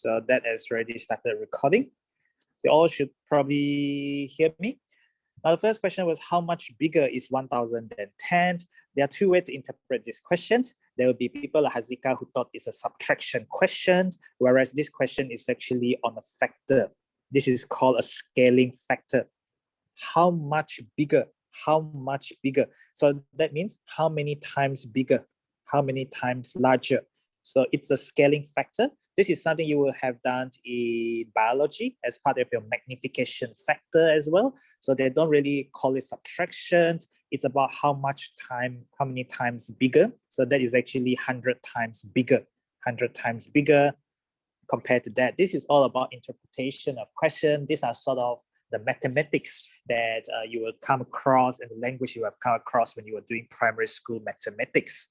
So that has already started recording. You all should probably hear me. Now, the first question was, how much bigger is 1000 than 10? There are two ways to interpret these questions. There will be people like Hazika who thought it's a subtraction question, whereas this question is actually on a factor. This is called a scaling factor. How much bigger? How much bigger? So that means how many times bigger? How many times larger? So it's a scaling factor. This is something you will have done in biology as part of your magnification factor as well. So they don't really call it subtraction. It's about how many times bigger. So that is actually 100 times bigger, 100 times bigger compared to that. This is all about interpretation of question. These are sort of the mathematics that you will come across and the language you have come across when you were doing primary school mathematics.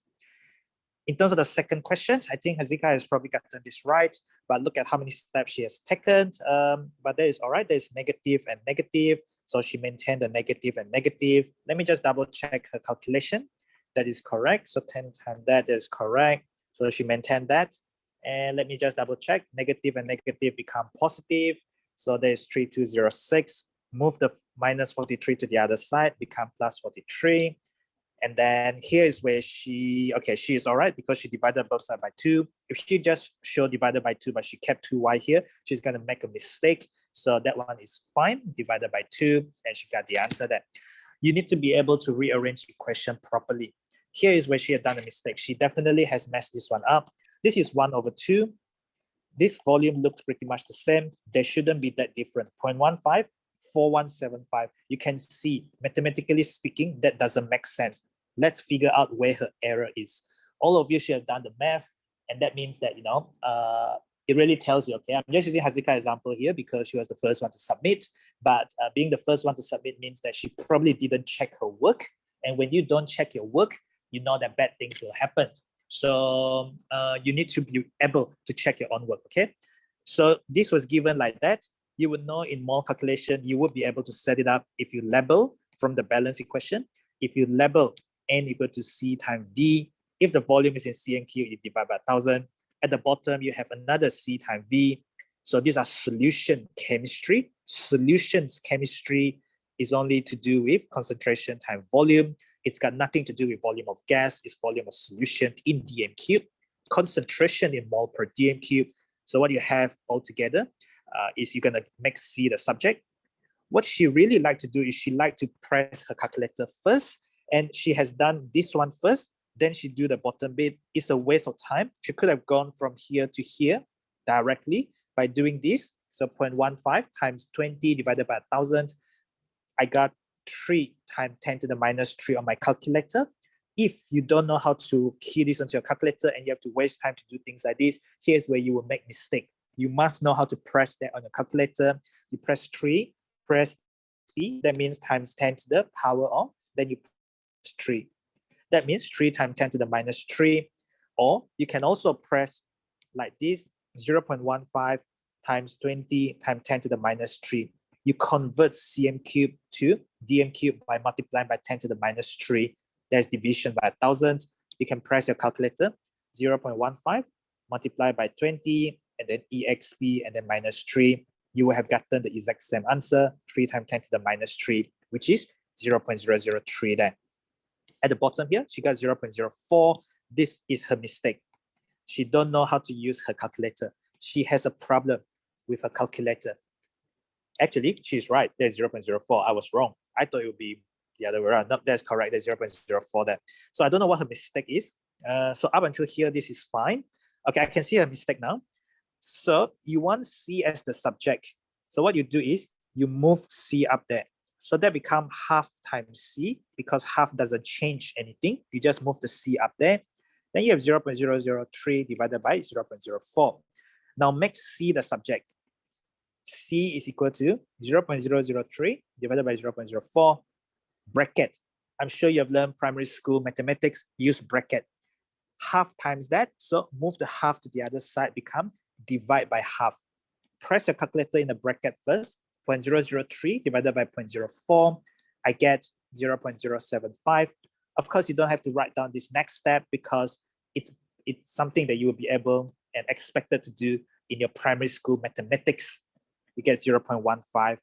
In terms of the second question, I think Hazika has probably gotten this right, but look at how many steps she has taken. But that is all right. There's negative and negative. So she maintained the negative and negative. Let me just double check her calculation. That is correct. So 10 times that is correct. So she maintained that. And let me just double check. Negative and negative become positive. So there's 3206. Move the minus 43 to the other side, become plus 43. And then here is where she is all right because she divided both sides by 2. If she just showed divided by 2, but she kept 2y here, she's going to make a mistake. So that one is fine, divided by 2, and she got the answer there. You need to be able to rearrange the equation properly. Here is where she had done a mistake. She definitely has messed this one up. This is 1/2. This volume looks pretty much the same. They shouldn't be that different. 0.15, 4175. You can see, mathematically speaking, that doesn't make sense. Let's figure out where her error is. All of you should have done the math, and that means that, it really tells you, okay, I'm just using Hazika's example here because she was the first one to submit, but being the first one to submit means that she probably didn't check her work. And when you don't check your work, you know that bad things will happen. So you need to be able to check your own work, okay? So this was given like that. You would know in mole calculation, you would be able to set it up if you label from the balance equation. If you label N equal to C times V, if the volume is in C and Q, you divide by 1000. At the bottom, you have another C times V. So these are solution chemistry. Solutions chemistry is only to do with concentration times volume. It's got nothing to do with volume of gas. It's volume of solution in dm cube. Concentration in mole per dm cube. So what you have altogether is you're going to make C the subject. What she really liked to do is she liked to press her calculator first, and she has done this one first, then she do the bottom bit. It's a waste of time. She could have gone from here to here directly by doing this. So 0.15 times 20 divided by 1000. I got 3 times 10 to the minus 3 on my calculator. If you don't know how to key this onto your calculator and you have to waste time to do things like this, here's where you will make mistake. You must know how to press that on your calculator. You press 3, press T, that means times 10 to the power of, then you press 3. That means 3 times 10 to the minus 3. Or you can also press like this, 0.15 times 20 times 10 to the minus 3. You convert cm cube to dm cube by multiplying by 10 to the minus 3. There's division by 1000. You can press your calculator, 0.15 multiplied by 20, and then exp, and then minus 3. You will have gotten the exact same answer, 3 times 10 to the minus 3, which is 0.003 there. At the bottom here, she got 0.04. This is her mistake. She don't know how to use her calculator. She has a problem with her calculator. Actually, she's right. There's 0.04. I was wrong. I thought it would be the other way around. No, that's correct. There's 0.04 there. So I don't know what her mistake is. So up until here, this is fine. Okay, I can see her mistake now. So you want C as the subject. So what you do is you move C up there. So that becomes half times C because half doesn't change anything. You just move the C up there. Then you have 0.003 divided by 0.04. Now make C the subject. C is equal to 0.003 divided by 0.04, bracket. I'm sure you have learned primary school mathematics, use bracket. Half times that, so move the half to the other side, become divide by half. Press your calculator in the bracket first, 0.003 divided by 0.04, I get 0.075. Of course, you don't have to write down this next step because it's something that you will be able and expected to do in your primary school mathematics, you get 0.15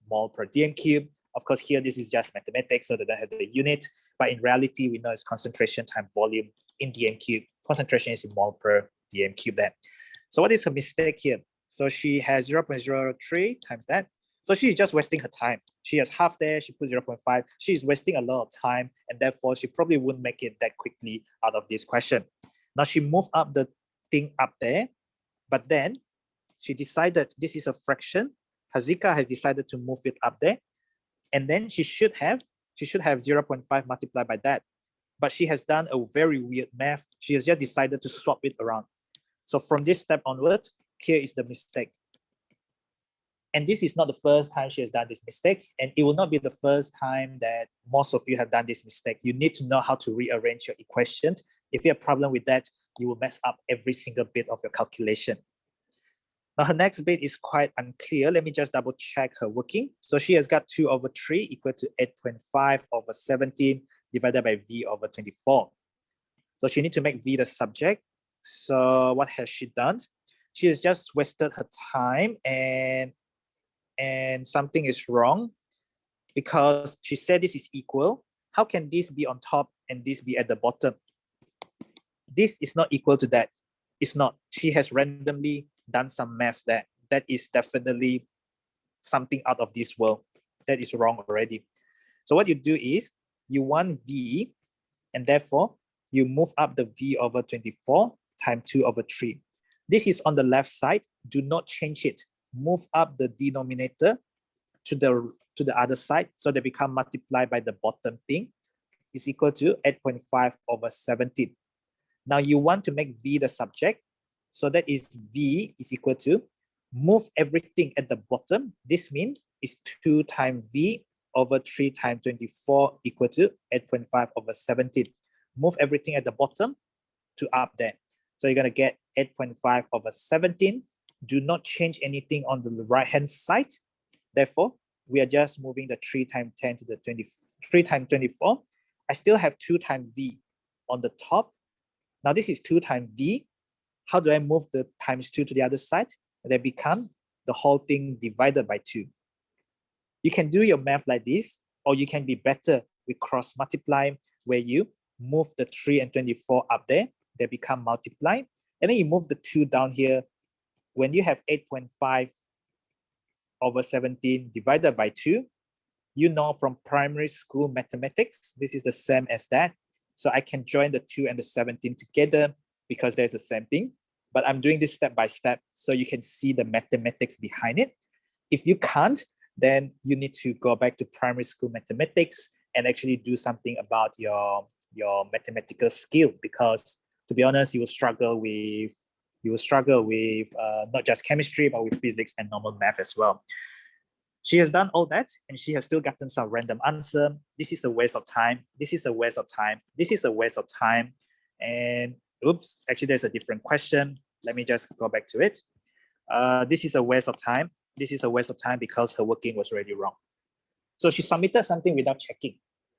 mole per dm cube. Of course, here this is just mathematics, so they don't have the unit. But in reality, we know it's concentration times volume in dm cube. Concentration is in mole per dm cube there. So what is her mistake here? So she has 0.03 times that. So she's just wasting her time. She has half there, she put 0.5. She's wasting a lot of time, and therefore she probably wouldn't make it that quickly out of this question. Now she moved up the thing up there, but then she decided this is a fraction. Hazika has decided to move it up there, and then she should have 0.5 multiplied by that. But she has done a very weird math. She has just decided to swap it around. So from this step onward, here is the mistake. And this is not the first time she has done this mistake, and it will not be the first time that most of you have done this mistake. You need to know how to rearrange your equations. If you have a problem with that, you will mess up every single bit of your calculation. Now her next bit is quite unclear. Let me just double check her working. So she has got 2 over 3 equal to 8.5 over 17 divided by V over 24. So she needs to make V the subject. So what has she done? She has just wasted her time, and something is wrong because she said this is equal. How can this be on top and this be at the bottom? This is not equal to that. It's not. She has randomly done some math there. That is definitely something out of this world. That is wrong already. So what you do is you want V, and therefore you move up the V over 24 times 2 over 3. This is on the left side. Do not change it. Move up the denominator to the other side, so they become multiplied by the bottom thing is equal to 8.5 over 17. Now you want to make V the subject, so that is V is equal to move everything at the bottom. This means it's 2 times V over 3 times 24 equal to 8.5 over 17. Move everything at the bottom to up there. So you're going to get 8.5 over 17. Do not change anything on the right-hand side. Therefore, we are just moving the 3 times 10 to the 3 times 24. I still have 2 times V on the top. Now this is 2 times V. How do I move the times 2 to the other side? They become the whole thing divided by 2. You can do your math like this, or you can be better with cross multiply, where you move the 3 and 24 up there. They become multiply. And then you move the 2 down here. When you have 8.5 over 17 divided by 2, you know from primary school mathematics, this is the same as that. So I can join the 2 and the 17 together because there's the same thing. But I'm doing this step by step so you can see the mathematics behind it. If you can't, then you need to go back to primary school mathematics and actually do something about your mathematical skill, because to be honest, you will struggle with not just chemistry, but with physics and normal math as well. She has done all that, and she has still gotten some random answer. This is a waste of time. This is a waste of time. This is a waste of time. And oops, actually there's a different question. Let me just go back to it. This is a waste of time. This is a waste of time because her working was already wrong. So she submitted something without checking.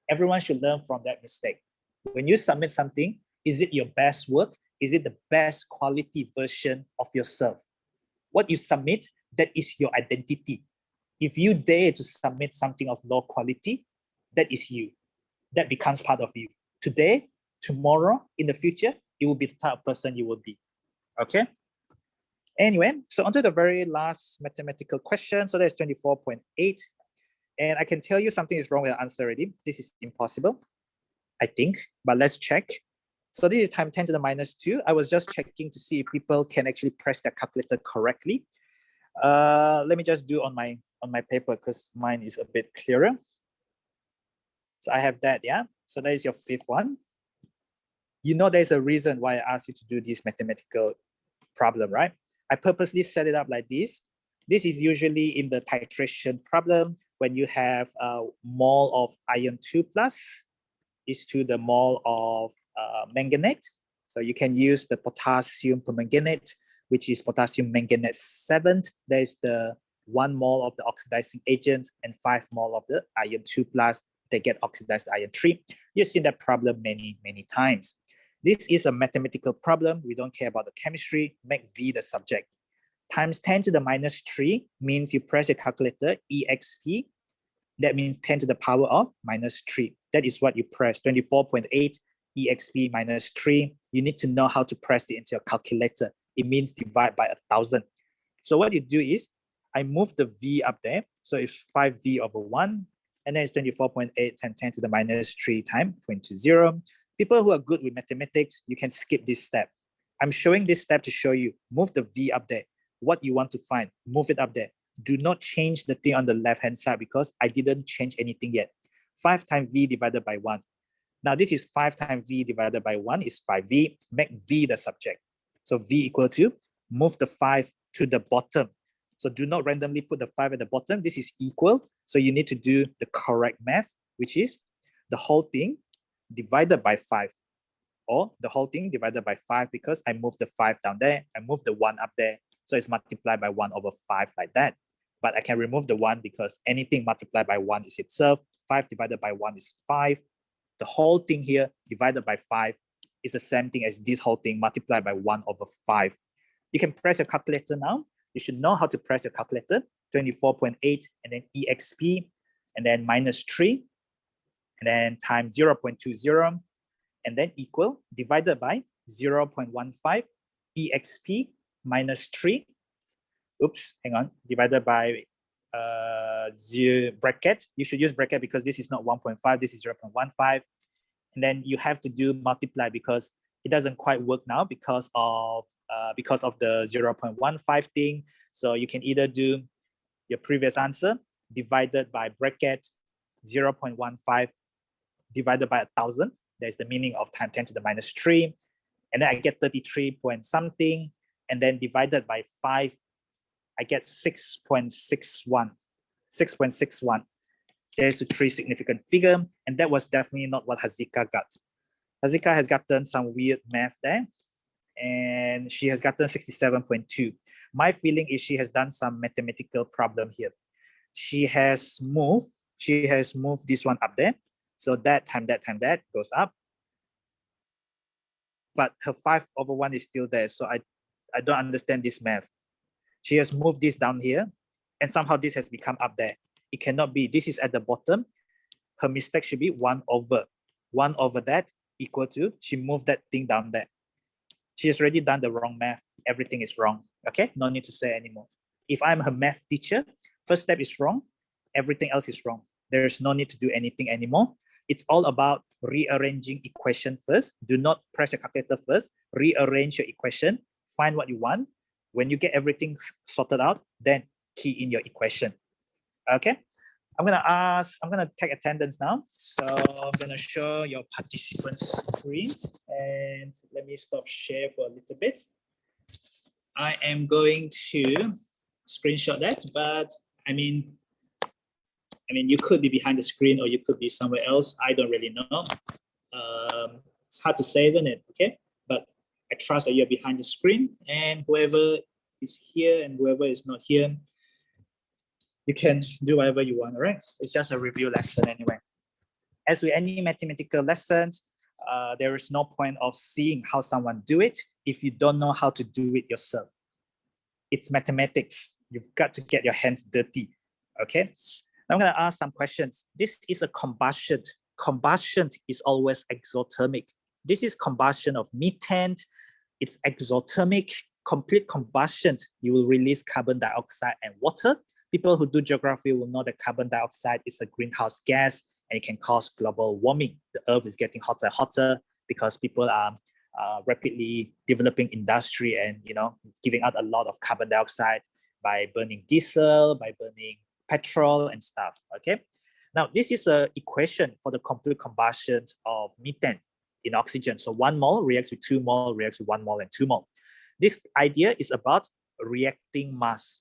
Everyone should learn from that mistake. When you submit something, is it your best work? Is it the best quality version of yourself? What you submit, that is your identity. If you dare to submit something of low quality, that is you. That becomes part of you. Today, tomorrow, in the future, it will be the type of person you will be. Okay? Anyway, so onto the very last mathematical question. So that's 24.8. And I can tell you something is wrong with the answer already. This is impossible, I think, but let's check. So this is times 10 to the minus 2. I was just checking to see if people can actually press their calculator correctly. Let me just do on my paper because mine is a bit clearer. So I have that, yeah. So that is your 5th one. You know there's a reason why I asked you to do this mathematical problem, right? I purposely set it up like this. This is usually in the titration problem when you have a mole of iron 2 plus is to the mole of manganate. So you can use the potassium permanganate, which is potassium manganate 7. There's the 1 mole of the oxidizing agent and 5 mole of the iron 2 plus. They get oxidized iron 3. You've seen that problem many, many times. This is a mathematical problem. We don't care about the chemistry. Make V the subject. times 10 to the minus 3 means you press your calculator, exp. That means 10 to the power of minus 3. That is what you press, 24.8 exp minus 3. You need to know how to press it into your calculator. It means divide by 1,000. So what you do is, I move the V up there. So it's 5V over 1. And then it's 24.8 times 10 to the minus 3 times 0.20. People who are good with mathematics, you can skip this step. I'm showing this step to show you, move the V up there. What you want to find, move it up there. Do not change the thing on the left-hand side because I didn't change anything yet. 5 times V divided by 1. Now this is 5 times V divided by 1 is 5V. Make V the subject. So V equal to, move the 5 to the bottom. So do not randomly put the 5 at the bottom. This is equal. So you need to do the correct math, which is the whole thing divided by 5. Or the whole thing divided by 5 because I moved the 5 down there. I moved the 1 up there. So it's multiplied by 1 over 5 like that. But I can remove the 1 because anything multiplied by 1 is itself. 5 divided by 1 is 5. The whole thing here divided by 5 is the same thing as this whole thing multiplied by 1 over 5. You can press your calculator now. You should know how to press your calculator. 24.8 and then exp and then minus 3 and then times 0.20 and then equal divided by 0.15 exp minus 3. Oops, hang on. Divided by bracket. You should use bracket because this is not 1.5. This is 0.15. And then you have to do multiply because it doesn't quite work now because of the 0.15 thing. So you can either do your previous answer divided by bracket 0.15 divided by 1,000. There's the meaning of times 10 to the minus 3. And then I get 33 point something. And then divided by 5, I get 6.61. 6.61. There's the 3 significant figure. And that was definitely not what Hazika got. Hazika has gotten some weird math there. And she has gotten 67.2. My feeling is she has done some mathematical problem here. She has moved this one up there. So that time that goes up. But her 5 over 1 is still there. So I don't understand this math. She has moved this down here. And somehow this has become up there. It cannot be. This is at the bottom. Her mistake should be 1 over. 1 over that equal to, she moved that thing down there. She has already done the wrong math. Everything is wrong. Okay, no need to say anymore. If I'm her math teacher, first step is wrong. Everything else is wrong. There is no need to do anything anymore. It's all about rearranging equation first. Do not press your calculator first. Rearrange your equation. Find what you want. When you get everything sorted out, then key in your equation. Okay. I'm gonna take attendance now. So I'm gonna show your participants' screens and let me stop share for a little bit. I am going to screenshot that, but I mean, you could be behind the screen or you could be somewhere else. I don't really know. It's hard to say, isn't it? Okay, but I trust that you're behind the screen and whoever is here and whoever is not here, you can do whatever you want, all right? It's just a review lesson anyway. As with any mathematical lessons, there is no point of seeing how someone do it if you don't know how to do it yourself. It's mathematics. You've got to get your hands dirty, okay? I'm gonna ask some questions. This is a combustion. Combustion is always exothermic. This is combustion of methane. It's exothermic. Complete combustion, you will release carbon dioxide and water. People who do geography will know that carbon dioxide is a greenhouse gas and it can cause global warming. The earth is getting hotter and hotter because people are rapidly developing industry and giving out a lot of carbon dioxide by burning diesel, by burning petrol and stuff, okay? Now, this is an equation for the complete combustion of methane in oxygen. So 1 mole reacts with 2 mole, reacts with 1 mole and 2 mole. This idea is about reacting mass.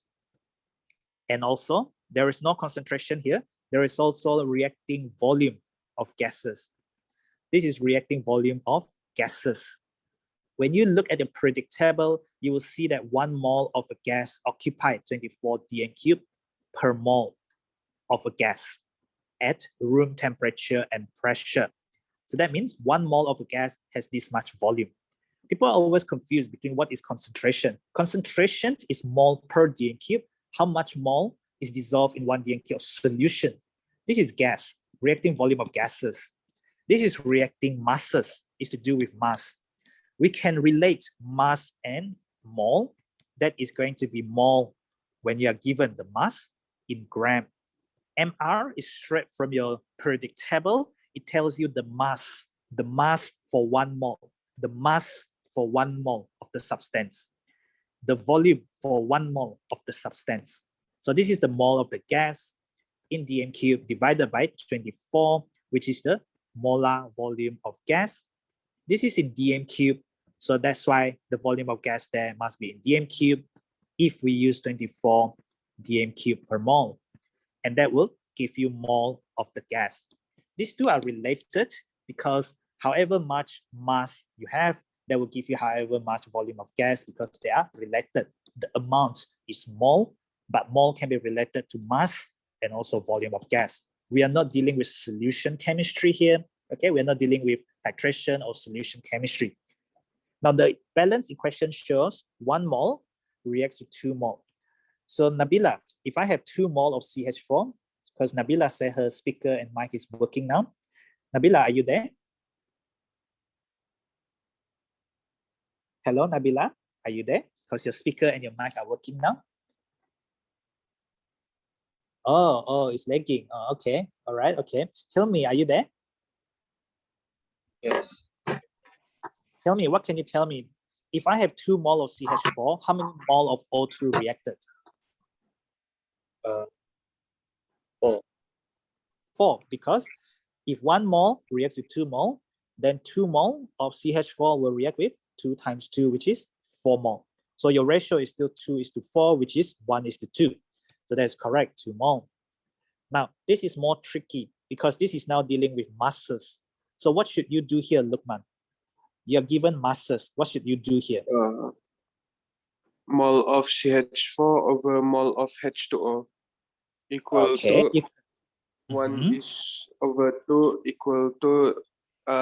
And also, there is no concentration here. There is also a reacting volume of gases. This is reacting volume of gases. When you look at the periodic table, you will see that 1 mole of a gas occupies 24 dN cubed per mole of a gas at room temperature and pressure. So that means 1 mole of a gas has this much volume. People are always confused between what is concentration. Concentration is mole per dm cube. How much mole is dissolved in 1 dm cube of solution? This is gas, reacting volume of gases. This is reacting masses, is to do with mass. We can relate mass and mole. That is going to be mole when you are given the mass in gram. MR is straight from your periodic table. It tells you the mass for 1 mole, the mass for 1 mole of the substance, the volume for 1 mole of the substance. So this is the mole of the gas in dm cube divided by 24, which is the molar volume of gas. This is in dm cube, so that's why the volume of gas there must be in dm cube if we use 24 dm cube per mole, and that will give you mole of the gas. These two are related because however much mass you have, that will give you however much volume of gas because they are related. The amount is mole, but mole can be related to mass and also volume of gas. We are not dealing with solution chemistry here. Okay, we're not dealing with titration or solution chemistry. Now the balance equation shows 1 mole reacts to 2 mole. So Nabila, if I have 2 mole of CH4, because Nabila said her speaker and mic is working now. Nabila, are you there? Hello, Nabila, are you there? Because your speaker and your mic are working now. Oh, it's lagging. Oh, okay, all right, okay. Hilmi, are you there? Yes. Tell me, what can you tell me? If I have 2 mole of CH4, how many mole of O2 reacted? 4. 4, because if 1 mole reacts with 2 mole, then 2 mole of CH4 will react with 2 times 2, which is 4 mole. So your ratio is still 2:4, which is 1:2. So that's correct, 2 mole. Now, this is more tricky because this is now dealing with masses. So what should you do here, Lukman? You're given masses. What should you do here? Mole of CH4 over mole of H2O equal to 1 is over 2 equal to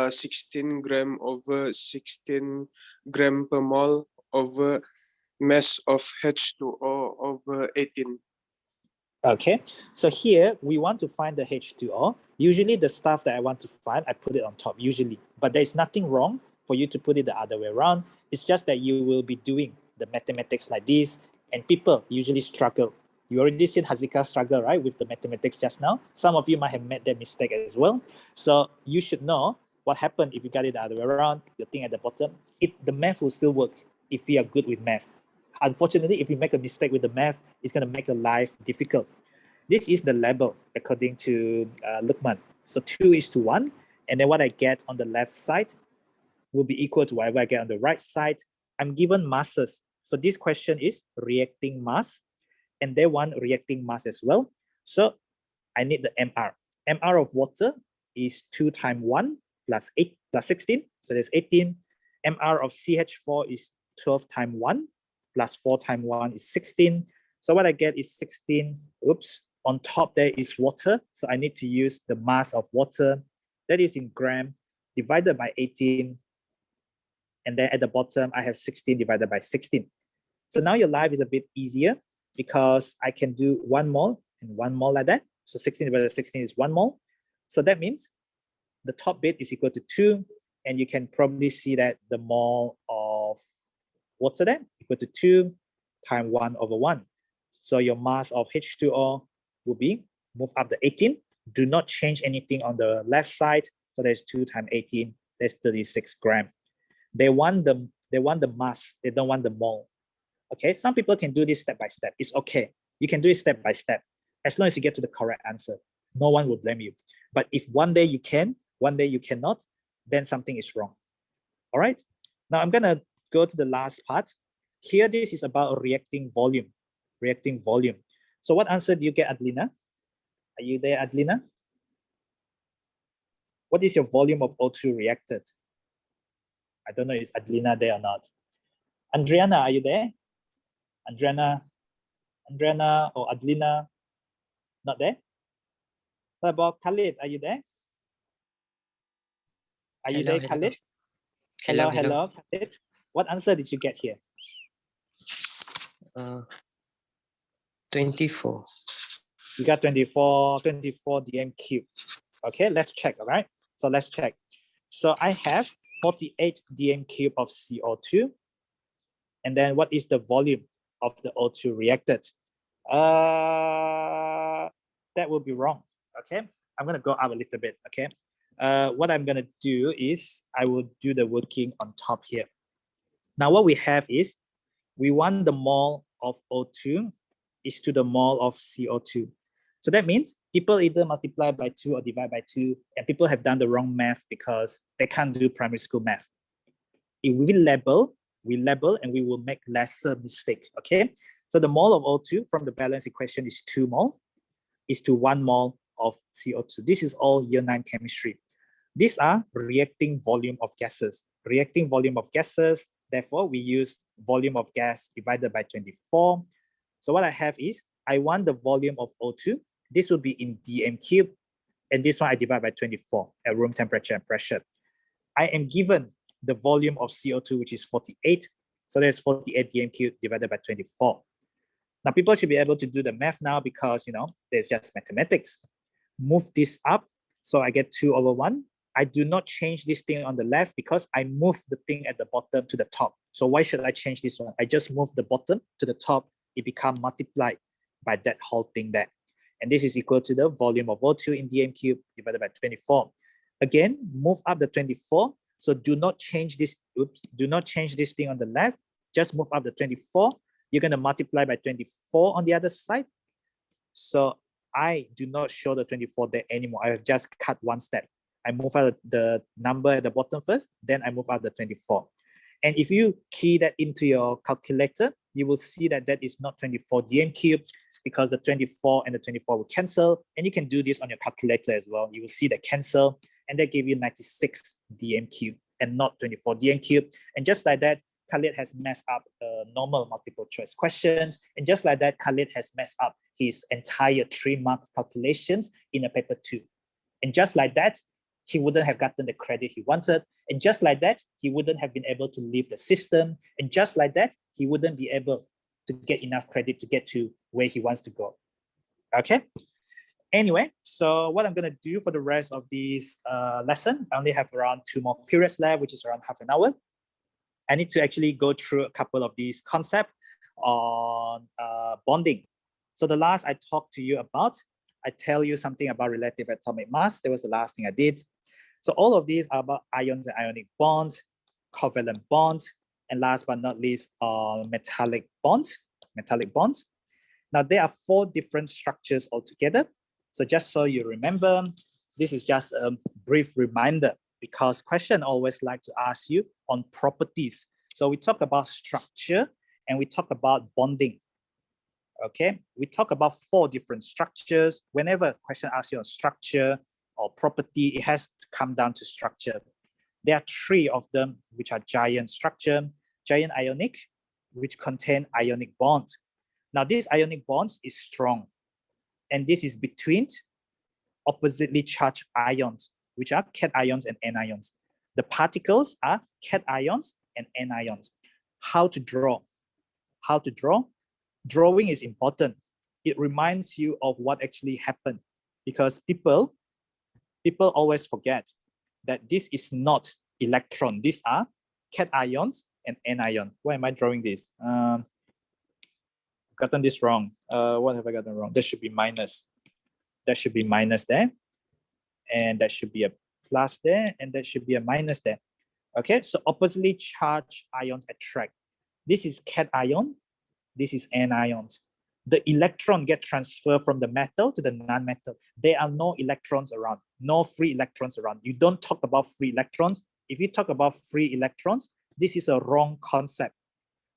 16 gram over 16 gram per mole over mass of H2O over 18. Okay, so here we want to find the H2O. Usually the stuff that I want to find, I put it on top usually, but there's nothing wrong for you to put it the other way around. It's just that you will be doing the mathematics like this, and people usually struggle. You already seen Hazika struggle, right, with the mathematics just now. Some of you might have made that mistake as well. So you should know what happened if you got it the other way around. Your thing at the bottom, the math will still work if you are good with math. Unfortunately, if you make a mistake with the math, it's going to make your life difficult. This is the label according to Lukman. So 2:1, and then what I get on the left side will be equal to whatever I get on the right side. I'm given masses. So this question is reacting mass, and they want reacting mass as well. So I need the MR. MR of water is 2 times 1 plus 8 plus 16. So there's 18. MR of CH4 is 12 times 1 plus 4 times 1 is 16. So what I get is 16. Oops. On top there is water. So I need to use the mass of water. That is in gram divided by 18. And then at the bottom, I have 16 divided by 16. So now your life is a bit easier because I can do 1 mole and 1 mole like that. So 16 divided by 16 is 1 mole. So that means the top bit is equal to 2. And you can probably see that the mole of water then equal to 2 times 1 over 1. So your mass of H2O will be move up the 18. Do not change anything on the left side. So there's 2 times 18. That's 36 grams. They want the mass. They don't want the mole. Okay, some people can do this step by step. It's okay. You can do it step by step. As long as you get to the correct answer, no one will blame you. But if one day you can, one day you cannot, then something is wrong. All right. Now I'm gonna go to the last part. Here, this is about reacting volume. Reacting volume. So what answer do you get, Adlina? Are you there, Adlina? What is your volume of O2 reacted? I don't know if Adlina there or not. Andriana, are you there? Andriana or Adlina? Not there? What about Khalid? Are you there? Are you there, Khalid? Hello, Khalid. What answer did you get here? 24. You got 24 dm cube. Okay, let's check, all right? So let's check. So I have 48 dm cube of CO2. And then what is the volume of the O2 reacted? That will be wrong, okay? I'm gonna go up a little bit, okay? What I'm gonna do is I will do the working on top here. Now what we have is, we want the mole of O2 is to the mole of CO2. So that means people either multiply by 2 or divide by 2, and people have done the wrong math because they can't do primary school math. If we label and we will make lesser mistake, okay? So the mole of O2 from the balance equation is 2 mole, is to 1 mole of CO2. This is all year 9 chemistry. These are reacting volume of gases. Reacting volume of gases, therefore we use volume of gas divided by 24. So what I have is, I want the volume of O2. This will be in dm cube, and this one I divide by 24 at room temperature and pressure. I am given the volume of CO2, which is 48. So there's 48 dm cube divided by 24. Now people should be able to do the math now because, you know, there's just mathematics. Move this up, so I get 2/1. I do not change this thing on the left because I move the thing at the bottom to the top. So why should I change this one? I just move the bottom to the top. It becomes multiplied by that whole thing there. And this is equal to the volume of O2 in dm cube divided by 24. Again, move up the 24. So do not change this. Oops, do not change this thing on the left. Just move up the 24. You're going to multiply by 24 on the other side. So I do not show the 24 there anymore. I have just cut one step. I move out the number at the bottom first, then I move out the 24. And if you key that into your calculator, you will see that that is not 24 dm cube, because the 24 and the 24 will cancel. And you can do this on your calculator as well. You will see that cancel, and that give you 96 dm cube and not 24 dm cube. And just like that, Khalid has messed up normal multiple choice questions. And just like that, Khalid has messed up his entire 3 marks calculations in a paper 2. And just like that, he wouldn't have gotten the credit he wanted. And just like that, he wouldn't have been able to leave the system. And just like that, he wouldn't be able to get enough credit to get to where he wants to go. Okay. Anyway, so what I'm going to do for the rest of this lesson, I only have around 2 more periods left, which is around half an hour. I need to actually go through a couple of these concepts on bonding. So the last I talked to you about, I tell you something about relative atomic mass. That was the last thing I did. So all of these are about ions and ionic bonds, covalent bonds, and last but not least, metallic bonds. Now there are 4 different structures altogether. So just so you remember, this is just a brief reminder, because question always like to ask you on properties. So we talk about structure and we talk about bonding. Okay, we talk about 4 different structures. Whenever a question asks you on structure or property, it has to come down to structure. There are 3 of them, which are giant structure, giant ionic, which contain ionic bonds. Now this ionic bonds is strong, and this is between oppositely charged ions, which are cations and anions. The particles are cations and anions. How to draw? How to draw? Drawing is important. It reminds you of what actually happened, because people always forget that this is not electron. These are cations and anion. Why am I drawing this? Gotten this wrong. What have I gotten wrong? There should be minus. There should be minus there, and that should be a plus there, and that should be a minus there. Okay, so oppositely charged ions attract. This is cation. This is anions. The electron get transferred from the metal to the non-metal. There are no electrons around, no free electrons around. You don't talk about free electrons. If you talk about free electrons, this is a wrong concept.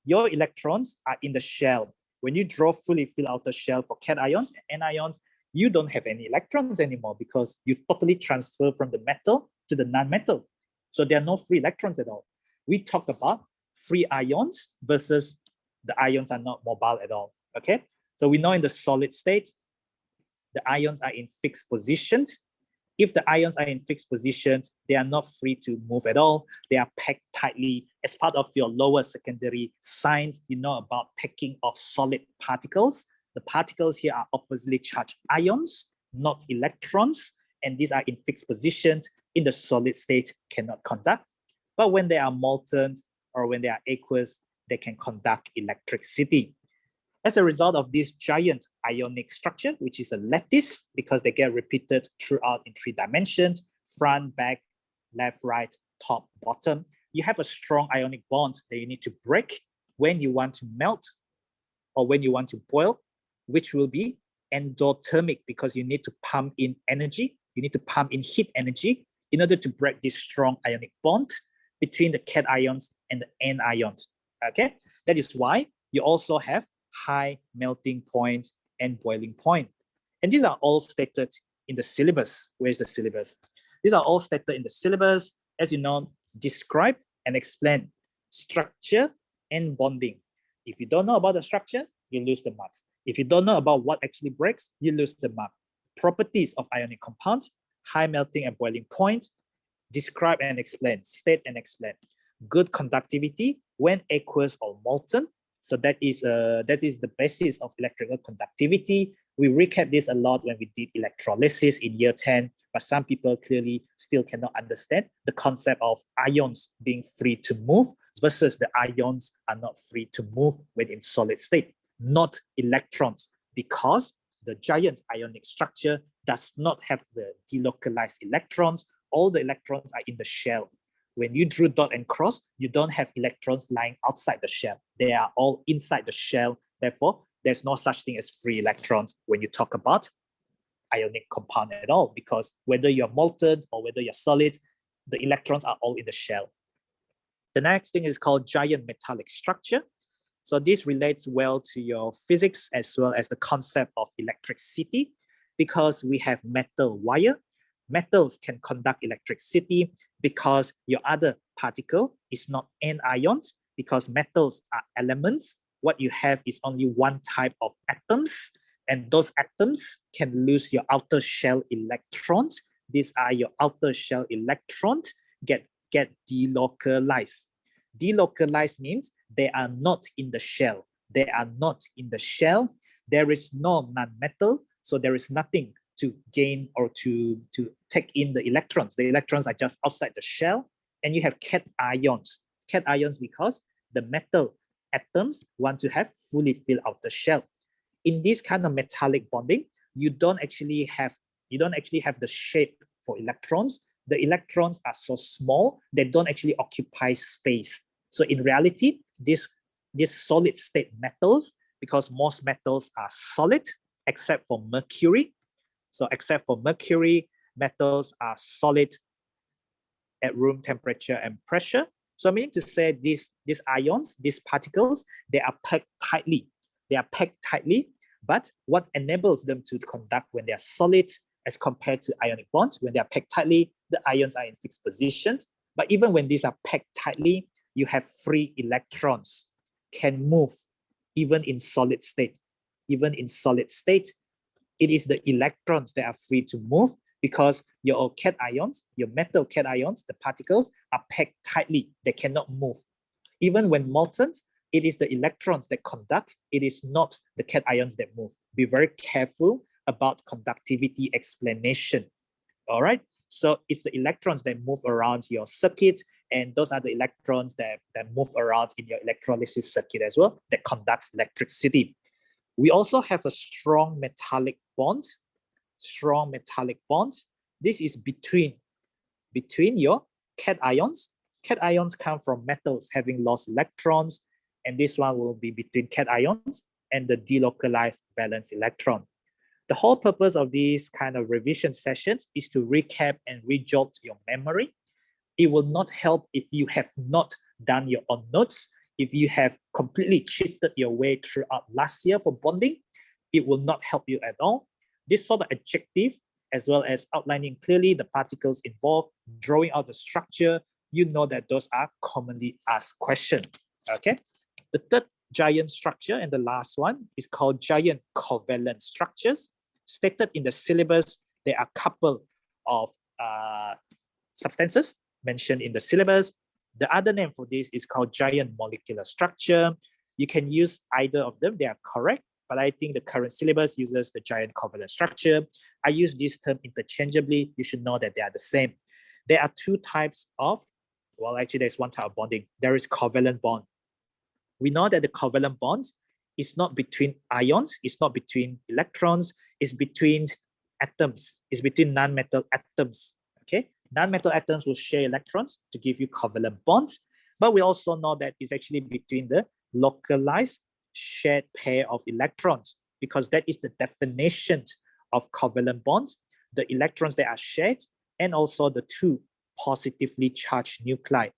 Your electrons are in the shell. When you draw fully fill out the shell for cations and anions, you don't have any electrons anymore, because you totally transfer from the metal to the non-metal. So there are no free electrons at all. We talk about free ions versus the ions are not mobile at all. Okay, so we know in the solid state, the ions are in fixed positions, If the ions are in fixed positions, they are not free to move at all. They are packed tightly. As part of your lower secondary science, you know about packing of solid particles. The particles here are oppositely charged ions, not electrons, and these are in fixed positions. In the solid state, cannot conduct. But when they are molten or when they are aqueous, they can conduct electricity. As a result of this giant ionic structure, which is a lattice, because they get repeated throughout in 3 dimensions, front, back, left, right, top, bottom, you have a strong ionic bond that you need to break when you want to melt or when you want to boil, which will be endothermic, because you need to pump in energy, you need to pump in heat energy in order to break this strong ionic bond between the cations and the anions. Okay, that is why you also have high melting point and boiling point. And these are all stated in the syllabus. Where's the syllabus? These are all stated in the syllabus. As you know, describe and explain structure and bonding. If you don't know about the structure, you lose the marks. If you don't know about what actually breaks, you lose the mark. Properties of ionic compounds, high melting and boiling point, describe and explain, state and explain. Good conductivity when aqueous or molten. So that is the basis of electrical conductivity. We recap this a lot when we did electrolysis in year 10, but some people clearly still cannot understand the concept of ions being free to move versus the ions are not free to move when in solid state, not electrons, because the giant ionic structure does not have the delocalized electrons. All the electrons are in the shell. When you drew dot and cross, you don't have electrons lying outside the shell. They are all inside the shell. Therefore, there's no such thing as free electrons when you talk about ionic compound at all, because whether you're molten or whether you're solid, the electrons are all in the shell. The next thing is called giant metallic structure. So this relates well to your physics as well as the concept of electricity, because we have metal wire. Metals can conduct electricity because your other particle is not anions, because metals are elements. What you have is only one type of atoms, and those atoms can lose your outer shell electrons. These are your outer shell electrons get delocalized. Delocalized means they are not in the shell. They are not in the shell. There is no non-metal, so there is nothing to gain or to take in the electrons. The electrons are just outside the shell, and you have cations. Cations because the metal atoms want to have fully filled out the shell. In this kind of metallic bonding, you don't actually have the shape for electrons. The electrons are so small, they don't actually occupy space. So in reality, these solid state metals, because most metals are solid except for mercury. So except for mercury, metals are solid at room temperature and pressure. So I mean to say these ions, these particles, they are packed tightly. They are packed tightly, but what enables them to conduct when they are solid as compared to ionic bonds, when they are packed tightly, the ions are in fixed positions. But even when these are packed tightly, you have free electrons, can move even in solid state. Even in solid state, it is the electrons that are free to move, because your cations, your metal cations, the particles are packed tightly. They cannot move. Even when molten, it is the electrons that conduct. It is not the cations that move. Be very careful about conductivity explanation. All right. So it's the electrons that move around your circuit, and those are the electrons that move around in your electrolysis circuit as well, that conducts electricity. We also have a strong metallic bond. Strong metallic bond. This is between your cations. Cations come from metals having lost electrons, and this one will be between cations and the delocalized valence electron. The whole purpose of these kind of revision sessions is to recap and rejolt your memory. It will not help if you have not done your own notes. If you have completely cheated your way throughout last year for bonding, it will not help you at all. This sort of adjective, as well as outlining clearly the particles involved, drawing out the structure, you know that those are commonly asked questions. Okay. The third giant structure and the last one is called giant covalent structures. Stated in the syllabus, they are coupled of substances mentioned in the syllabus. The other name for this is called giant molecular structure. You can use either of them, they are correct, but I think the current syllabus uses the giant covalent structure. I use this term interchangeably. You should know that they are the same. There are two types of, well, actually there's one type of bonding. There is covalent bond. We know that the covalent bonds is not between ions, it's not between electrons, it's between atoms, it's between non-metal atoms, okay? Non-metal atoms will share electrons to give you covalent bonds, but we also know that it's actually between the localized shared pair of electrons, because that is the definition of covalent bonds, the electrons that are shared, and also the two positively charged nuclei.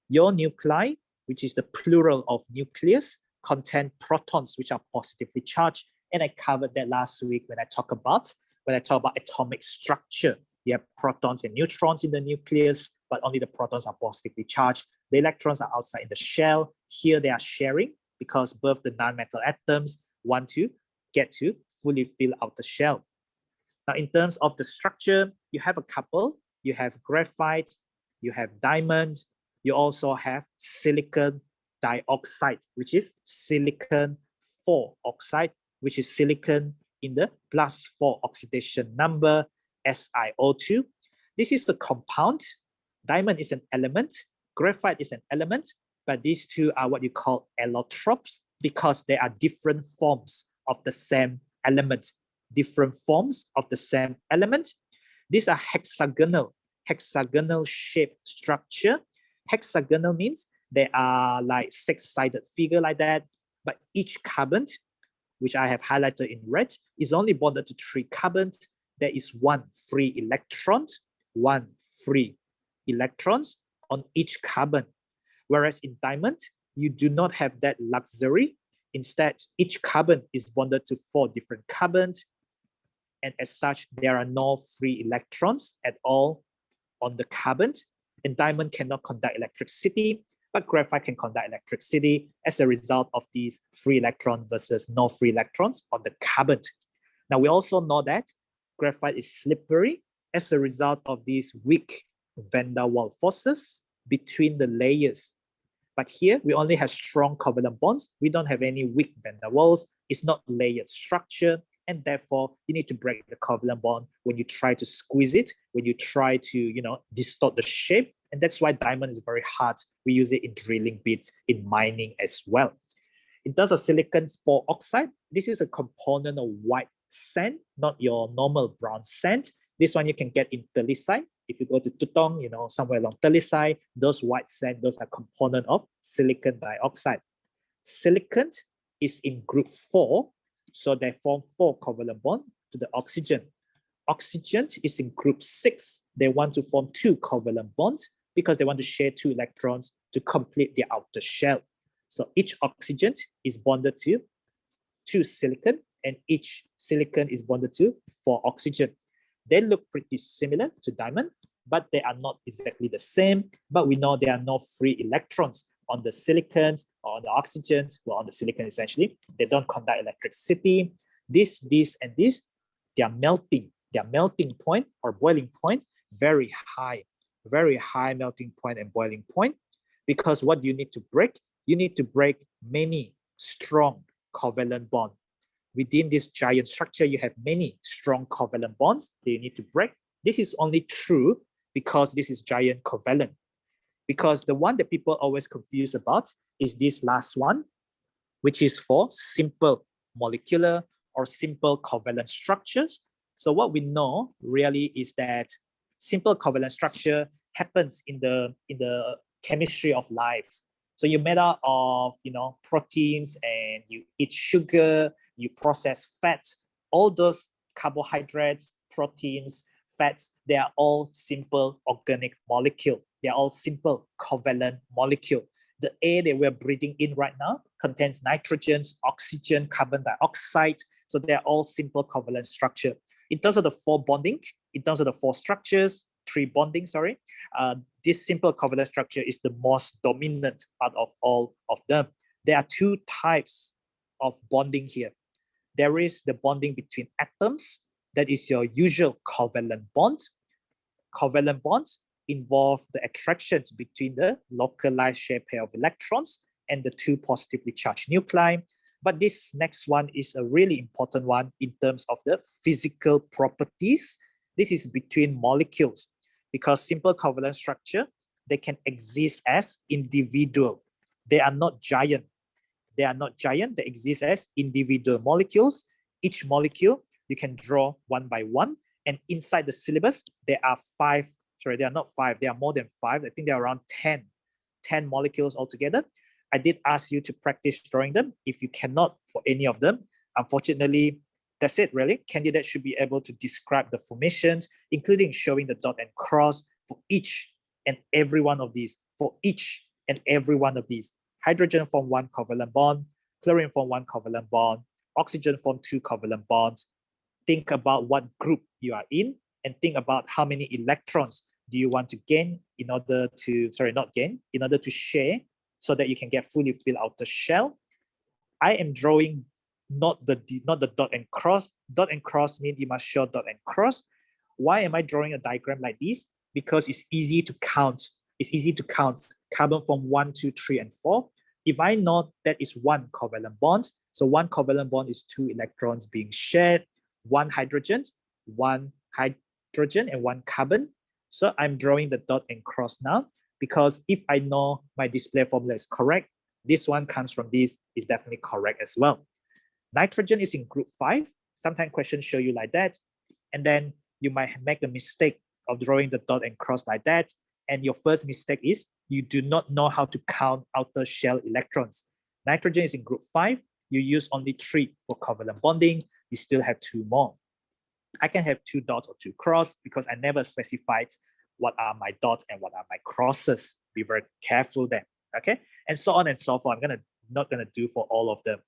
Your nuclei, which is the plural of nucleus, contain protons which are positively charged, and I covered that last week when I talked about atomic structure. You have protons and neutrons in the nucleus, but only the protons are positively charged. The electrons are outside in the shell. Here they are sharing because both the non-metal atoms want to get to fully fill out the shell. Now, in terms of the structure, you have a couple. You have graphite, you have diamond, you also have silicon dioxide, which is silicon 4 oxide, which is silicon in the +4 oxidation number, SiO2. This is the compound. Diamond is an element, graphite is an element, but these two are what you call allotropes because they are different forms of the same element, different forms of the same element. These are hexagonal shaped structure. Hexagonal means they are like 6-sided figure like that, but each carbon, which I have highlighted in red, is only bonded to 3 carbons. There is 1 free electron on each carbon. Whereas in diamond, you do not have that luxury. Instead, each carbon is bonded to 4 different carbons. And as such, there are no free electrons at all on the carbons. And diamond cannot conduct electricity, but graphite can conduct electricity as a result of these free electrons versus no free electrons on the carbon. Now, we also know that graphite is slippery as a result of these weak van der Waals forces between the layers. But here, we only have strong covalent bonds. We don't have any weak van der Waals. It's not layered structure. And therefore, you need to break the covalent bond when you try to squeeze it, when you try to, distort the shape. And that's why diamond is very hard. We use it in drilling bits, in mining as well. In terms of silicon 4 oxide, this is a component of white sand, not your normal brown sand. This one you can get in Talisai. If you go to Tutong, somewhere along Talisai, those white sand, those are component of silicon dioxide. Silicon is in group 4. So they form 4 covalent bonds to the oxygen. Oxygen is in group 6. They want to form 2 covalent bonds because they want to share 2 electrons to complete the outer shell. So each oxygen is bonded to 2 silicon, and each silicon is bonded to 4 oxygen. They look pretty similar to diamond, but they are not exactly the same. But we know there are no free electrons on the silicons or on the oxygens, well, on the silicon essentially. They don't conduct electricity. This, and this, their melting point or boiling point, very high melting point and boiling point. Because what do you need to break? You need to break many strong covalent bonds. Within this giant structure, you have many strong covalent bonds that you need to break. This is only true because this is giant covalent. Because the one that people always confuse about is this last one, which is for simple molecular or simple covalent structures. So what we know really is that simple covalent structure happens in the chemistry of life. So you're made out of proteins, and you eat sugar, you process fat, all those carbohydrates, proteins, fats, they are all simple organic molecule. They are all simple covalent molecule. The air that we're breathing in right now contains nitrogen, oxygen, carbon dioxide. So they are all simple covalent structure. In terms of the 4 bonding, in terms of the 4 structures, 3 bonding, this simple covalent structure is the most dominant out of all of them. There are 2 types of bonding here. There is the bonding between atoms, that is your usual covalent bond. Covalent bonds involve the attractions between the localized shared pair of electrons and the two positively charged nuclei. But this next one is a really important one in terms of the physical properties. This is between molecules, because simple covalent structure, they can exist as individual. They are not giant. They are not giant. They exist as individual molecules. Each molecule you can draw one by one. And inside the syllabus, there are there are not five, there are more than 5. I think there are around 10 molecules altogether. I did ask you to practice drawing them. If you cannot for any of them, unfortunately, that's it really. Candidates should be able to describe the formations, including showing the dot and cross for each and every one of these. For each and every one of these. Hydrogen form 1 covalent bond, chlorine form 1 covalent bond, oxygen form 2 covalent bonds. Think about what group you are in and think about how many electrons do you want to gain in order to, in order to share so that you can get fully filled outer shell. I am drawing not the dot and cross. Dot and cross means you must show dot and cross. Why am I drawing a diagram like this? Because it's easy to count. It's easy to count carbon form 1, 2, 3, and 4. If I know that is 1 covalent bond, so 1 covalent bond is 2 electrons being shared, 1 hydrogen, and 1 carbon. So I'm drawing the dot and cross now, because if I know my display formula is correct, this one comes from this is definitely correct as well. Nitrogen is in group 5. Sometimes questions show you like that. And then you might make the mistake of drawing the dot and cross like that. And your first mistake is you do not know how to count outer shell electrons. Nitrogen is in group 5. You use only 3 for covalent bonding. You still have 2 more. I can have 2 dots or 2 cross because I never specified what are my dots and what are my crosses. Be very careful there, okay? And so on and so forth. I'm not gonna do for all of them.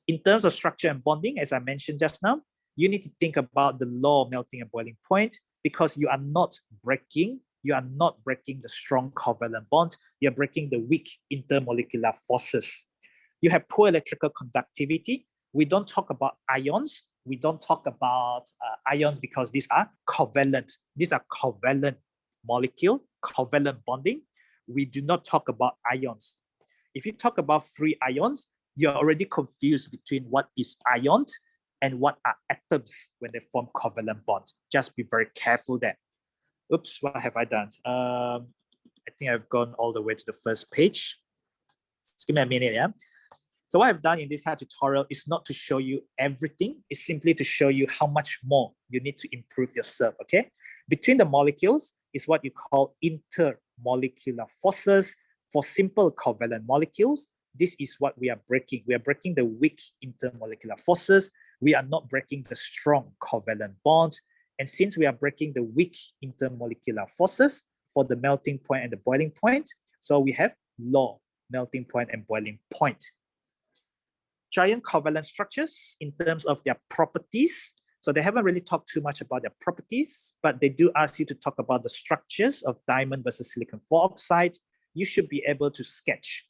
In terms of structure and bonding, as I mentioned just now, you need to think about the law of melting and boiling point, because you are not breaking the strong covalent bond, you're breaking the weak intermolecular forces. You have poor electrical conductivity. We don't talk about ions. We don't talk about ions because these are covalent. These are covalent molecule, covalent bonding. We do not talk about ions. If you talk about free ions, you're already confused between what is ions and what are atoms when they form covalent bonds. Just be very careful there. Oops, what have I done? I think I've gone all the way to the first page. Just give me a minute, yeah? So what I've done in this kind of tutorial is not to show you everything. It's simply to show you how much more you need to improve yourself, okay? Between the molecules is what you call intermolecular forces. For simple covalent molecules, this is what we are breaking. We are breaking the weak intermolecular forces. We are not breaking the strong covalent bonds. And since we are breaking the weak intermolecular forces for the melting point and the boiling point, so we have law, melting point and boiling point. Giant covalent structures in terms of their properties. So they haven't really talked too much about their properties, but they do ask you to talk about the structures of diamond versus silicon 4 oxide. You should be able to sketch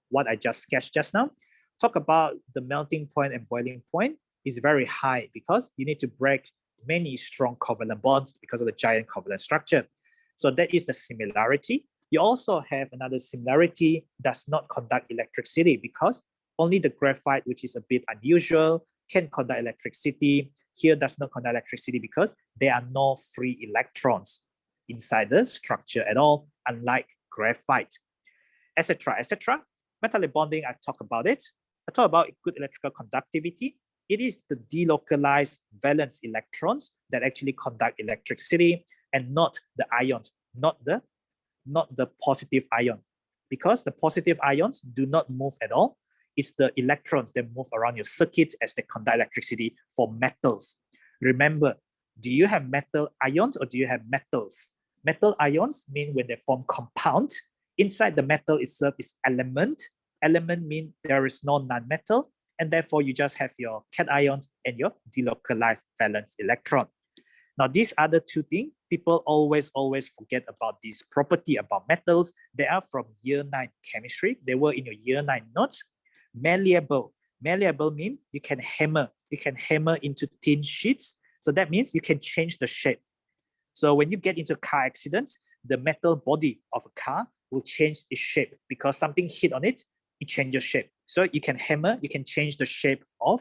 what I just sketched just now. Talk about the melting point and boiling point is very high because you need to break many strong covalent bonds because of the giant covalent structure. So that is the similarity. You also have another similarity, does not conduct electricity because only the graphite, which is a bit unusual, can conduct electricity. Here does not conduct electricity because there are no free electrons inside the structure at all, unlike graphite, etc., etc. Metallic bonding, I talk about it. I talk about good electrical conductivity. It is the delocalized valence electrons that actually conduct electricity and not the ions, not the positive ion, because the positive ions do not move at all. It's the electrons that move around your circuit as they conduct electricity for metals. Remember, do you have metal ions or do you have metals? Metal ions mean when they form compound. Inside the metal itself is element. Element means there is no non-metal, and therefore you just have your cations and your delocalized valence electron. Now, these other two things, people always forget about this property about metals. They are from year 9 chemistry. They were in your year 9 notes. Malleable. Malleable means you can hammer into thin sheets. So that means you can change the shape. So when you get into a car accident, the metal body of a car will change its shape because something hit on it, it changes shape. So you can hammer, you can change the shape of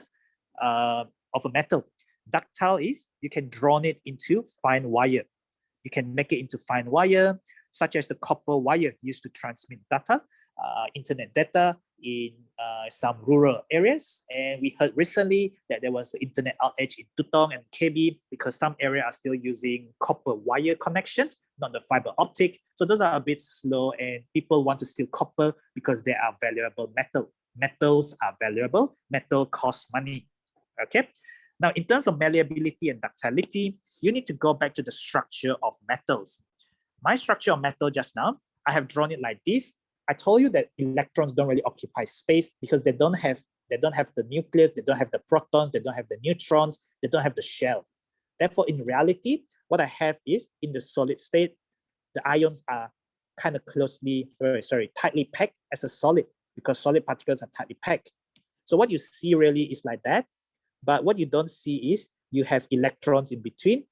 a metal. Ductile is you can draw it into fine wire. You can make it into fine wire, such as the copper wire used to transmit data, internet data in some rural areas. And we heard recently that there was an internet outage in Tutong and KB because some areas are still using copper wire connections, not the fiber optic. So those are a bit slow and people want to steal copper because they are valuable metal. Metals are valuable. Metal costs money. Okay. Now, in terms of malleability and ductility, you need to go back to the structure of metals. My structure of metal just now, I have drawn it like this. I told you that electrons don't really occupy space because they don't have the nucleus, they don't have the protons, they don't have the neutrons, they don't have the shell. Therefore, in reality, what I have is in the solid state, the ions are kind of tightly packed as a solid because solid particles are tightly packed. So what you see really is like that. But what you don't see is you have electrons in between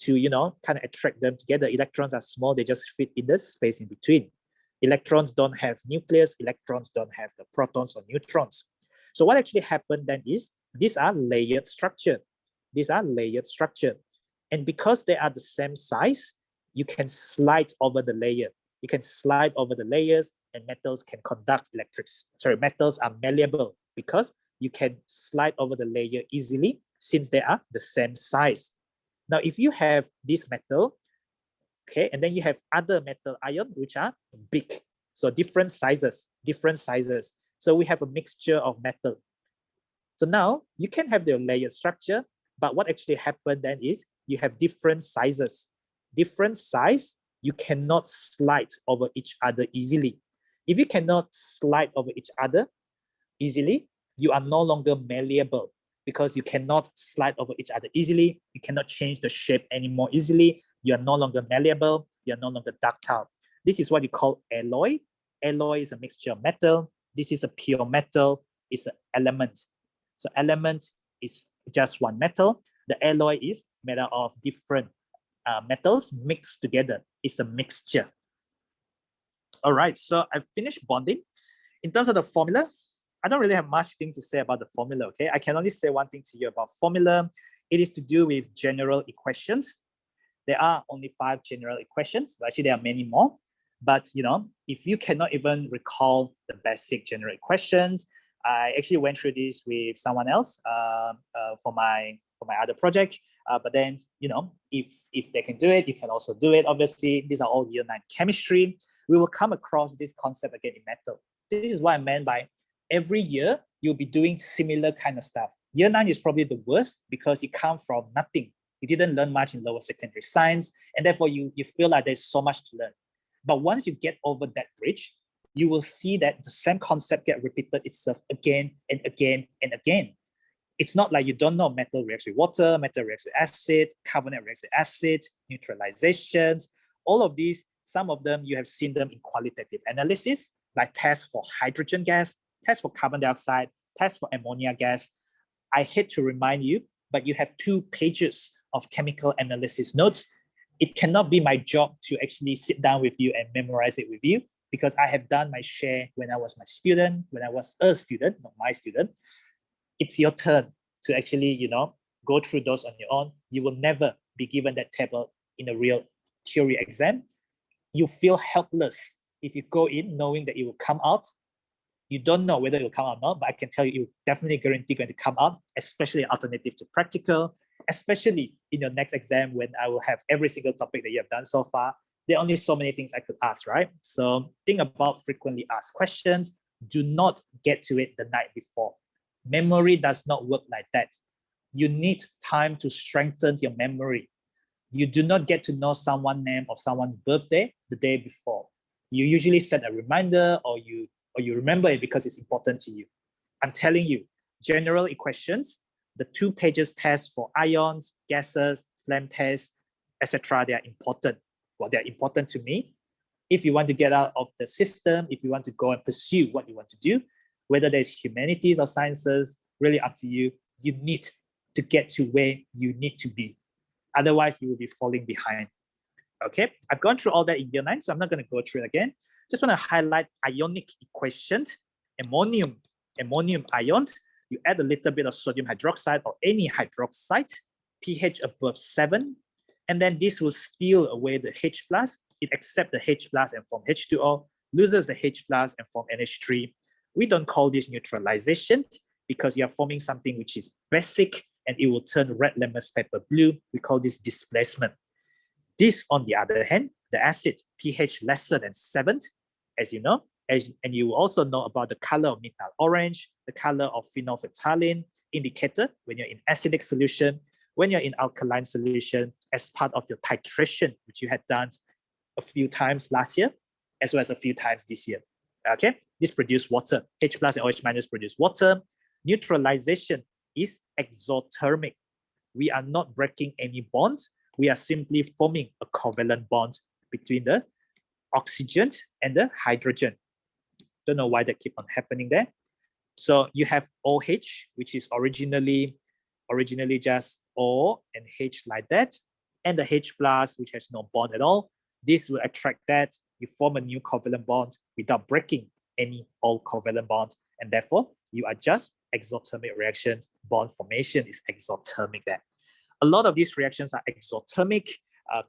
to, kind of attract them together. Electrons are small, they just fit in the space in between. Electrons don't have nucleus, electrons don't have the protons or neutrons. So what actually happened then is these are layered structure. These are layered structure. And because they are the same size, you can slide over the layer. You can slide over the layers and metals can conduct electrics. Metals are malleable because you can slide over the layer easily since they are the same size. Now, if you have this metal, okay, and then you have other metal ion, which are big. So different sizes. So we have a mixture of metal. So now you can have the layered structure, but what actually happened then is you have different sizes. Different size, you cannot slide over each other easily. If you cannot slide over each other easily, you are no longer malleable because you cannot slide over each other easily. You cannot change the shape anymore easily. You are no longer malleable. You are no longer ductile. This is what you call alloy. Alloy is a mixture of metal. This is a pure metal. It's an element. So element is just one metal. The alloy is made out of different metals mixed together. It's a mixture. All right, so I've finished bonding. In terms of the formula, I don't really have much thing to say about the formula, okay? I can only say one thing to you about formula. It is to do with general equations. There are only 5 general equations, but actually there are many more. But, if you cannot even recall the basic general equations, I actually went through this with someone else for my other project. But then, if they can do it, you can also do it. Obviously, these are all year 9 chemistry. We will come across this concept again in metal. This is what I meant by every year, you'll be doing similar kind of stuff. Year 9 is probably the worst because you come from nothing. You didn't learn much in lower secondary science, and therefore you feel like there's so much to learn. But once you get over that bridge, you will see that the same concept get repeated itself again and again and again. It's not like you don't know metal reacts with water, metal reacts with acid, carbonate reacts with acid, neutralizations. All of these, some of them, you have seen them in qualitative analysis, like tests for hydrogen gas, tests for carbon dioxide, tests for ammonia gas. I hate to remind you, but you have 2 pages of chemical analysis notes. It cannot be my job to actually sit down with you and memorize it with you because I have done my share when I was a student, not my student. It's your turn to actually, go through those on your own. You will never be given that table in a real theory exam. You feel helpless if you go in knowing that it will come out. You don't know whether it will come out or not, but I can tell you, it will definitely guarantee going to come out, especially alternative to practical, especially in your next exam when I will have every single topic that you have done so far. There are only so many things I could ask, right? So think about frequently asked questions. Do not get to it the night before. Memory does not work like that. You need time to strengthen your memory. You do not get to know someone's name or someone's birthday the day before. You usually set a reminder or you remember it because it's important to you. I'm telling you, general equations, the 2 pages test for ions, gases, flame tests, etc., they are important. Well, they're important to me. If you want to get out of the system, if you want to go and pursue what you want to do, whether there's humanities or sciences, really up to you. You need to get to where you need to be. Otherwise, you will be falling behind. Okay, I've gone through all that in year 9, so I'm not going to go through it again. Just want to highlight ionic equations, ammonium ion. You add a little bit of sodium hydroxide or any hydroxide, pH above 7, and then this will steal away the H+. It accepts the H+ and form H2O, loses the H+ and form NH3. We don't call this neutralization because you're forming something which is basic and it will turn red litmus paper blue. We call this displacement. This, on the other hand, the acid pH lesser than 7, as you know, and you will also know about the color of methyl orange, the color of phenolphthalein indicator when you're in acidic solution, when you're in alkaline solution, as part of your titration, which you had done a few times last year, as well as a few times this year. Okay, this produces water. H+ and OH- produce water. Neutralization is exothermic. We are not breaking any bonds. We are simply forming a covalent bond between the oxygen and the hydrogen. Don't know why that keep on happening there. So you have OH, which is originally just O and H like that, and the H+, which has no bond at all. This will attract that. You form a new covalent bond without breaking any old covalent bond, and therefore you are just exothermic reactions. Bond formation is exothermic there. A lot of these reactions are exothermic.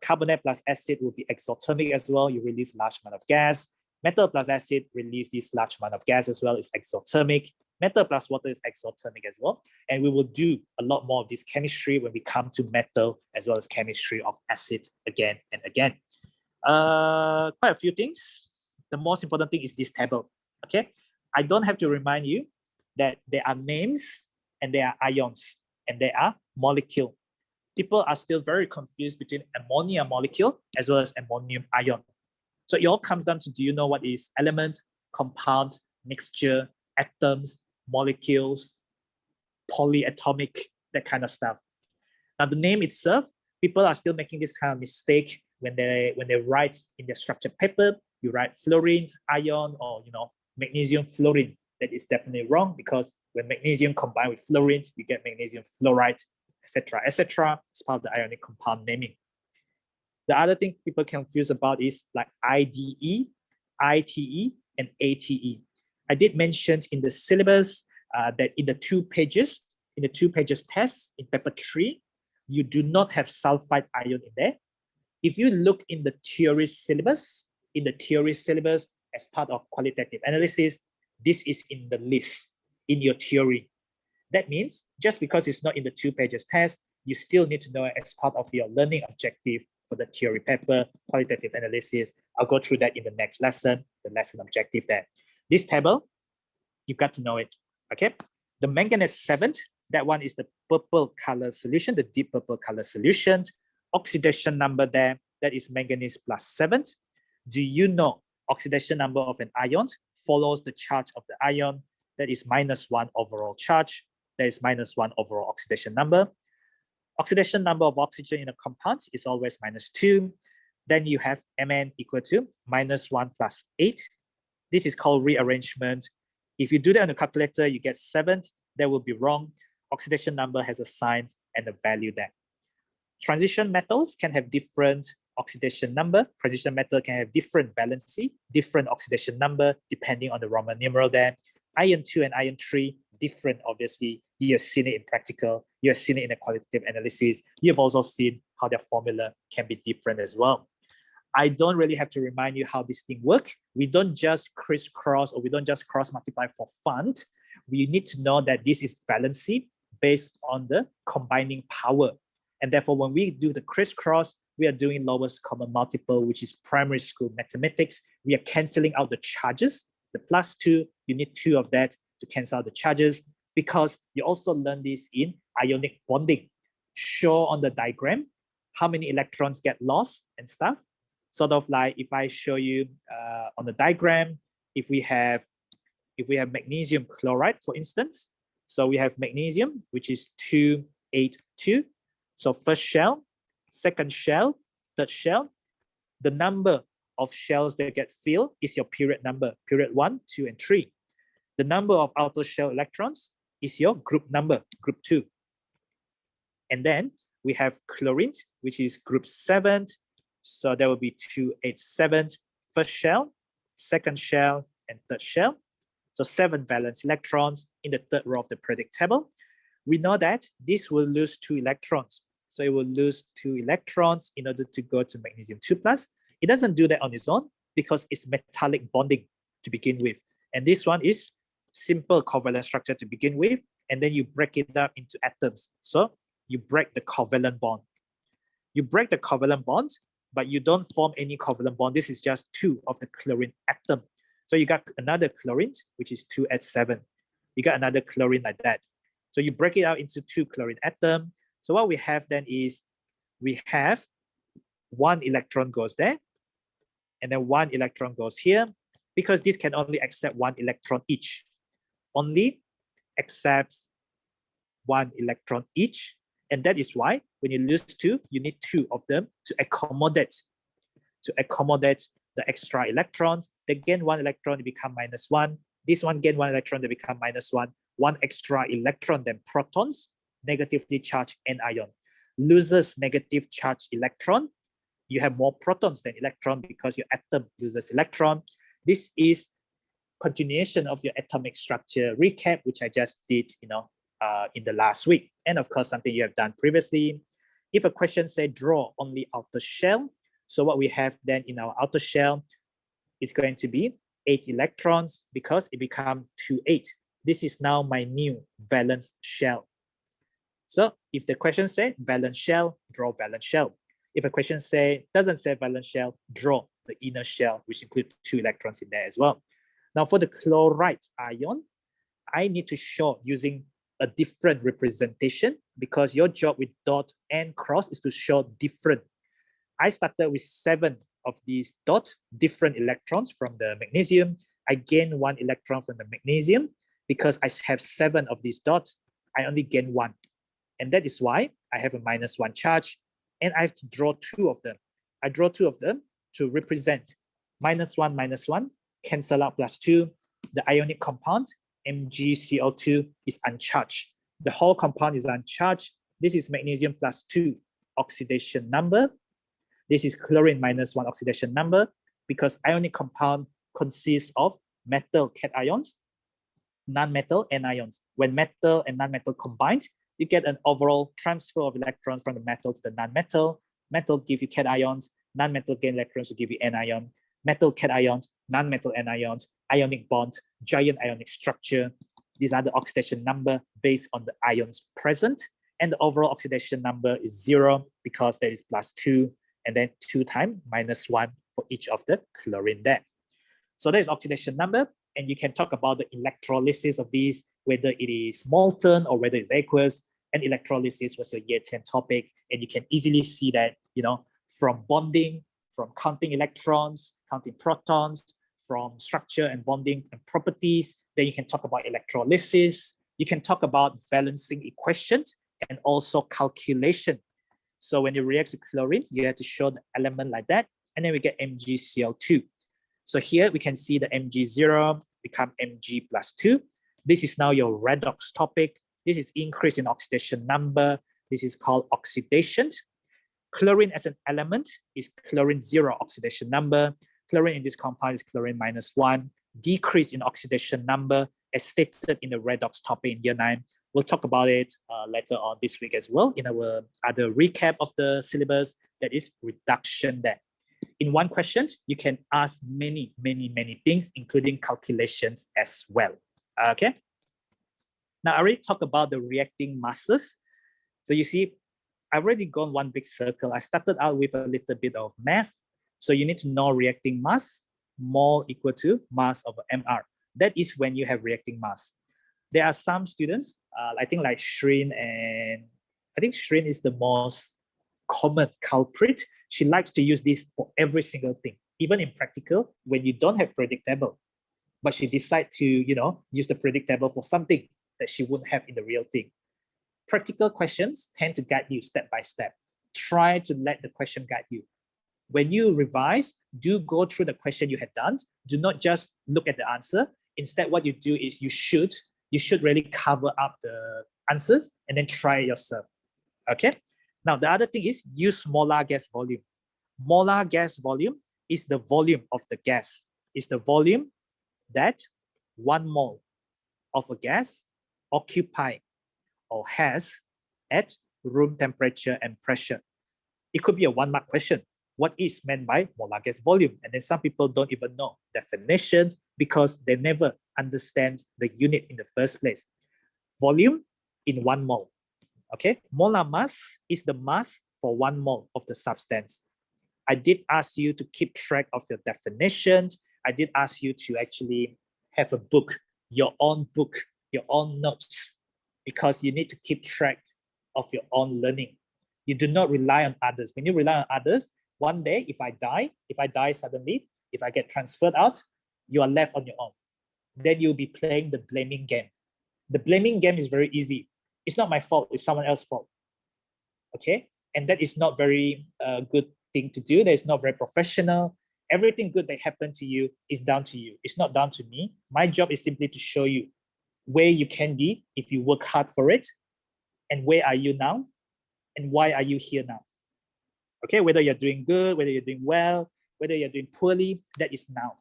Carbonate plus acid will be exothermic as well. You release large amount of gas. Metal plus acid release this large amount of gas as well. It's exothermic. Metal plus water is exothermic as well. And we will do a lot more of this chemistry when we come to metal as well as chemistry of acid again and again. Quite a few things. The most important thing is this table. Okay, I don't have to remind you that there are names and there are ions and there are molecule. People are still very confused between ammonia molecule as well as ammonium ion. So it all comes down to, do you know what is element, compound, mixture, atoms, molecules, polyatomic, that kind of stuff. Now the name itself, people are still making this kind of mistake when they write in their structured paper. You write fluorine ion or magnesium fluorine. That is definitely wrong, because when magnesium combined with fluorine, you get magnesium fluoride, etc., etc. It's part of the ionic compound naming. The other thing people confuse about is like IDE, ITE, and ATE. I did mention in the syllabus that in the two pages test in paper 3, you do not have sulfide ion in there. If you look in the theory syllabus, as part of qualitative analysis, this is in the list in your theory. That means just because it's not in the 2 pages test, you still need to know it as part of your learning objective for the theory paper, qualitative analysis. I'll go through that in the next lesson, the lesson objective there. This table, you've got to know it, okay? The manganese 7th, that one is the purple color solution, the deep purple color solution. Oxidation number there, that is manganese plus 7th. Do you know oxidation number of an ion follows the charge of the ion? That is -1 overall charge. That is -1 overall oxidation number. Oxidation number of oxygen in a compound is always -2. Then you have Mn equal to -1 plus 8. This is called rearrangement. If you do that on the calculator, you get 7. That will be wrong. Oxidation number has a sign and a value there. Transition metals can have different oxidation number. Transition metal can have different valency, different oxidation number, depending on the Roman numeral there. Iron 2 and iron 3, different, obviously. You have seen it in practical. You have seen it in a qualitative analysis. You've also seen how their formula can be different as well. I don't really have to remind you how this thing works. We don't just crisscross, or we don't just cross multiply for fun. We need to know that this is valency based on the combining power. And therefore, when we do the crisscross, we are doing lowest common multiple, which is primary school mathematics. We are canceling out the charges. The +2, you need 2 of that to cancel out the charges, because you also learn this in ionic bonding. Show on the diagram how many electrons get lost and stuff. Sort of like if I show you on the diagram, if we have magnesium chloride, for instance. So we have magnesium, which is 282. So first shell, second shell, third shell. The number of shells that get filled is your period number, period 1, 2, and 3. The number of outer shell electrons is your group number, group 2. And then we have chlorine, which is group 7. So there will be 287 first shell, second shell, and third shell. So 7 valence electrons in the third row of the periodic table. We know that this will lose 2 electrons. So it will lose 2 electrons in order to go to magnesium 2+. It doesn't do that on its own because it's metallic bonding to begin with. And this one is simple covalent structure to begin with. And then you break it up into atoms. So you break the covalent bond. You break the covalent bonds, but you don't form any covalent bond. This is just 2 of the chlorine atom. So you got another chlorine, which is 2H7. You got another chlorine like that. So you break it out into 2 chlorine atoms. So what we have then is we have 1 electron goes there, and then 1 electron goes here, because this can only accept 1 electron each. Only accepts 1 electron each. And that is why when you lose 2, you need 2 of them to accommodate the extra electrons. They gain 1 electron, they become -1. This one gain 1 electron, they become -1. 1 extra electron, then protons, negatively charged anion. Loses negative charge electron, you have more protons than electron because your atom loses electron. This is continuation of your atomic structure recap, which I just did, in the last week. And of course, something you have done previously. If a question say draw only outer shell, so what we have then in our outer shell is going to be 8 electrons because it becomes 2,8. This is now my new valence shell. So if the question say valence shell, draw valence shell. If a question doesn't say valence shell, draw the inner shell, which includes 2 electrons in there as well. Now for the chloride ion, I need to show using a different representation because your job with dot and cross is to show different. I started with 7 of these dot different electrons from the magnesium. I gain 1 electron from the magnesium. Because I have 7 of these dots, I only gain 1. And that is why I have a -1 charge and I have to draw 2 of them. I draw 2 of them to represent -1, -1, cancel out +2. The ionic compound, MgCl2, is uncharged. The whole compound is uncharged. This is magnesium +2 oxidation number. This is chlorine -1 oxidation number because ionic compound consists of metal cations, non-metal anions. When metal and non-metal combined, you get an overall transfer of electrons from the metal to the non-metal. Metal give you cations, non-metal gain electrons to give you anion. Metal cations, non-metal anions, ionic bond, giant ionic structure. These are the oxidation number based on the ions present. And the overall oxidation number is 0 because there is +2 and then 2 times -1 for each of the chlorine there. So that is oxidation number. And you can talk about the electrolysis of these, whether it is molten or whether it's aqueous. And electrolysis was a year 10 topic. And you can easily see that, from bonding, from counting electrons, counting protons, from structure and bonding and properties. Then you can talk about electrolysis. You can talk about balancing equations and also calculation. So when it reacts to chlorine, you have to show the element like that. And then we get MgCl2. So here we can see the Mg0 become Mg +2. This is now your redox topic. This is increase in oxidation number. This is called oxidation. Chlorine as an element is chlorine 0 oxidation number. Chlorine in this compound is chlorine -1. Decrease in oxidation number as stated in the redox topic in year 9. We'll talk about it later on this week as well in our other recap of the syllabus, that is reduction there. In one question, you can ask many things, including calculations as well. Okay. Now I already talked about the reacting masses. So you see, I've already gone one big circle. I started out with a little bit of math. So you need to know reacting mass, mole equal to mass over mR. That is when you have reacting mass. There are some students, I think like Shrin, and I think Shrin is the most common culprit. She likes to use this for every single thing, even in practical when you don't have periodic table. But she decides to, use the periodic table for something that she wouldn't have in the real thing. Practical questions tend to guide you step by step. Try to let the question guide you. When you revise, do go through the question you had done. Do not just look at the answer. Instead, what you do is you should really cover up the answers and then try it yourself. Okay. Now, the other thing is use molar gas volume. Molar gas volume is the volume of the gas. It's the volume that 1 mole of a gas occupy or has at room temperature and pressure. It could be a 1-mark question. What is meant by molar gas volume? And then some people don't even know definitions because they never understand the unit in the first place. Volume in 1 mole. Okay, molar mass is the mass for 1 mole of the substance. I did ask you to keep track of your definitions. I did ask you to actually have a book, your own notes, because you need to keep track of your own learning. You do not rely on others. When you rely on others, one day, if I die suddenly, if I get transferred out, you are left on your own. Then you'll be playing the blaming game. The blaming game is very easy. It's not my fault, it's someone else's fault. Okay? And that is not very good thing to do. That is not very professional. Everything good that happened to you is down to you. It's not down to me. My job is simply to show you where you can be if you work hard for it, and where are you now, and why are you here now. Okay, whether you're doing good, whether you're doing well, whether you're doing poorly, that is now.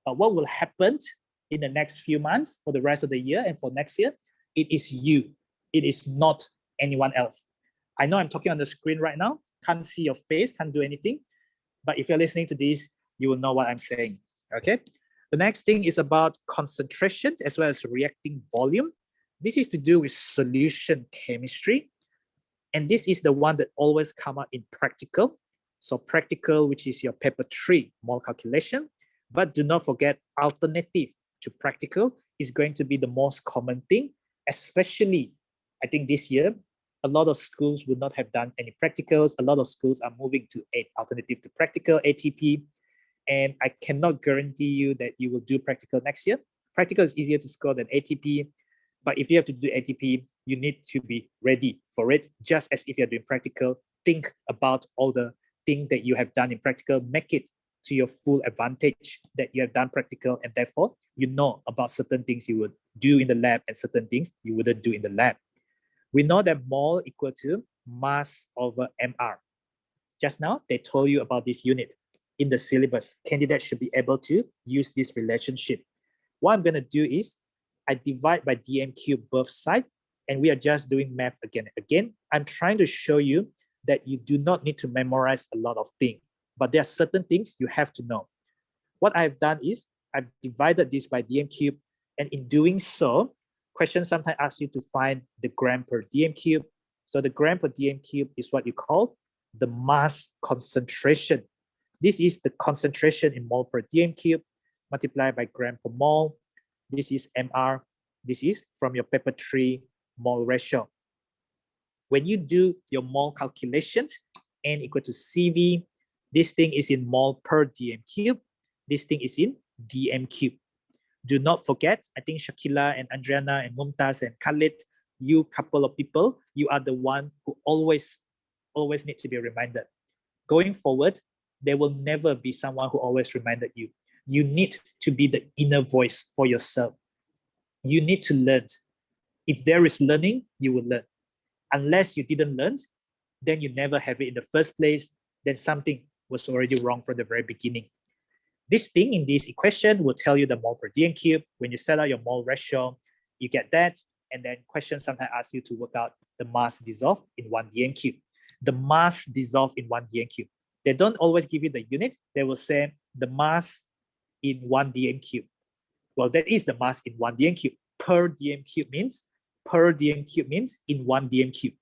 But what will happen in the next few months, for the rest of the year and for next year, it is you. It is not anyone else. I know I'm talking on the screen right now, can't see your face, can't do anything. But if you're listening to this, you will know what I'm saying, okay? The next thing is about concentrations as well as reacting volume. This is to do with solution chemistry. And this is the one that always come out in practical. So practical, which is your paper 3 mole calculation. But do not forget, alternative to practical is going to be the most common thing, especially, I think this year, a lot of schools would not have done any practicals. A lot of schools are moving to alternative to practical, ATP. And I cannot guarantee you that you will do practical next year. Practical is easier to score than ATP. But if you have to do ATP, you need to be ready for it. Just as if you're doing practical, think about all the things that you have done in practical, make it to your full advantage that you have done practical, and therefore you know about certain things you would do in the lab and certain things you wouldn't do in the lab. We know that mole equal to mass over mR. Just now, they told you about this unit. In the syllabus, candidates should be able to use this relationship. What I'm going to do is I divide by dm cube both sides, and we are just doing math again and again. I'm trying to show you that you do not need to memorize a lot of things, but there are certain things you have to know. What I've done is I've divided this by dm cube, and in doing so, questions sometimes ask you to find the gram per dm cube. So the gram per dm cube is what you call the mass concentration. This is the concentration in mole per dm cube multiplied by gram per mole. This is mR. This is from your paper 3 mole ratio. When you do your mole calculations, N equal to CV, this thing is in mole per dm cube. This thing is in dm cube. Do not forget, I think Shakila and Adriana and Mumtaz and Khalid, you couple of people, you are the one who always need to be reminded. Going forward, there will never be someone who always reminded you. You need to be the inner voice for yourself. You need to learn. If there is learning, you will learn. Unless you didn't learn, then you never have it in the first place. Then something was already wrong from the very beginning. This thing in this equation will tell you the mole per dm cube. When you set out your mole ratio, you get that. And then questions sometimes ask you to work out the mass dissolved in 1 dm cube. The mass dissolved in 1 dm cube. They don't always give you the unit. They will say the mass in 1 dm cube. Well, that is the mass in 1 dm cube. Per dm cube means in 1 dm cube.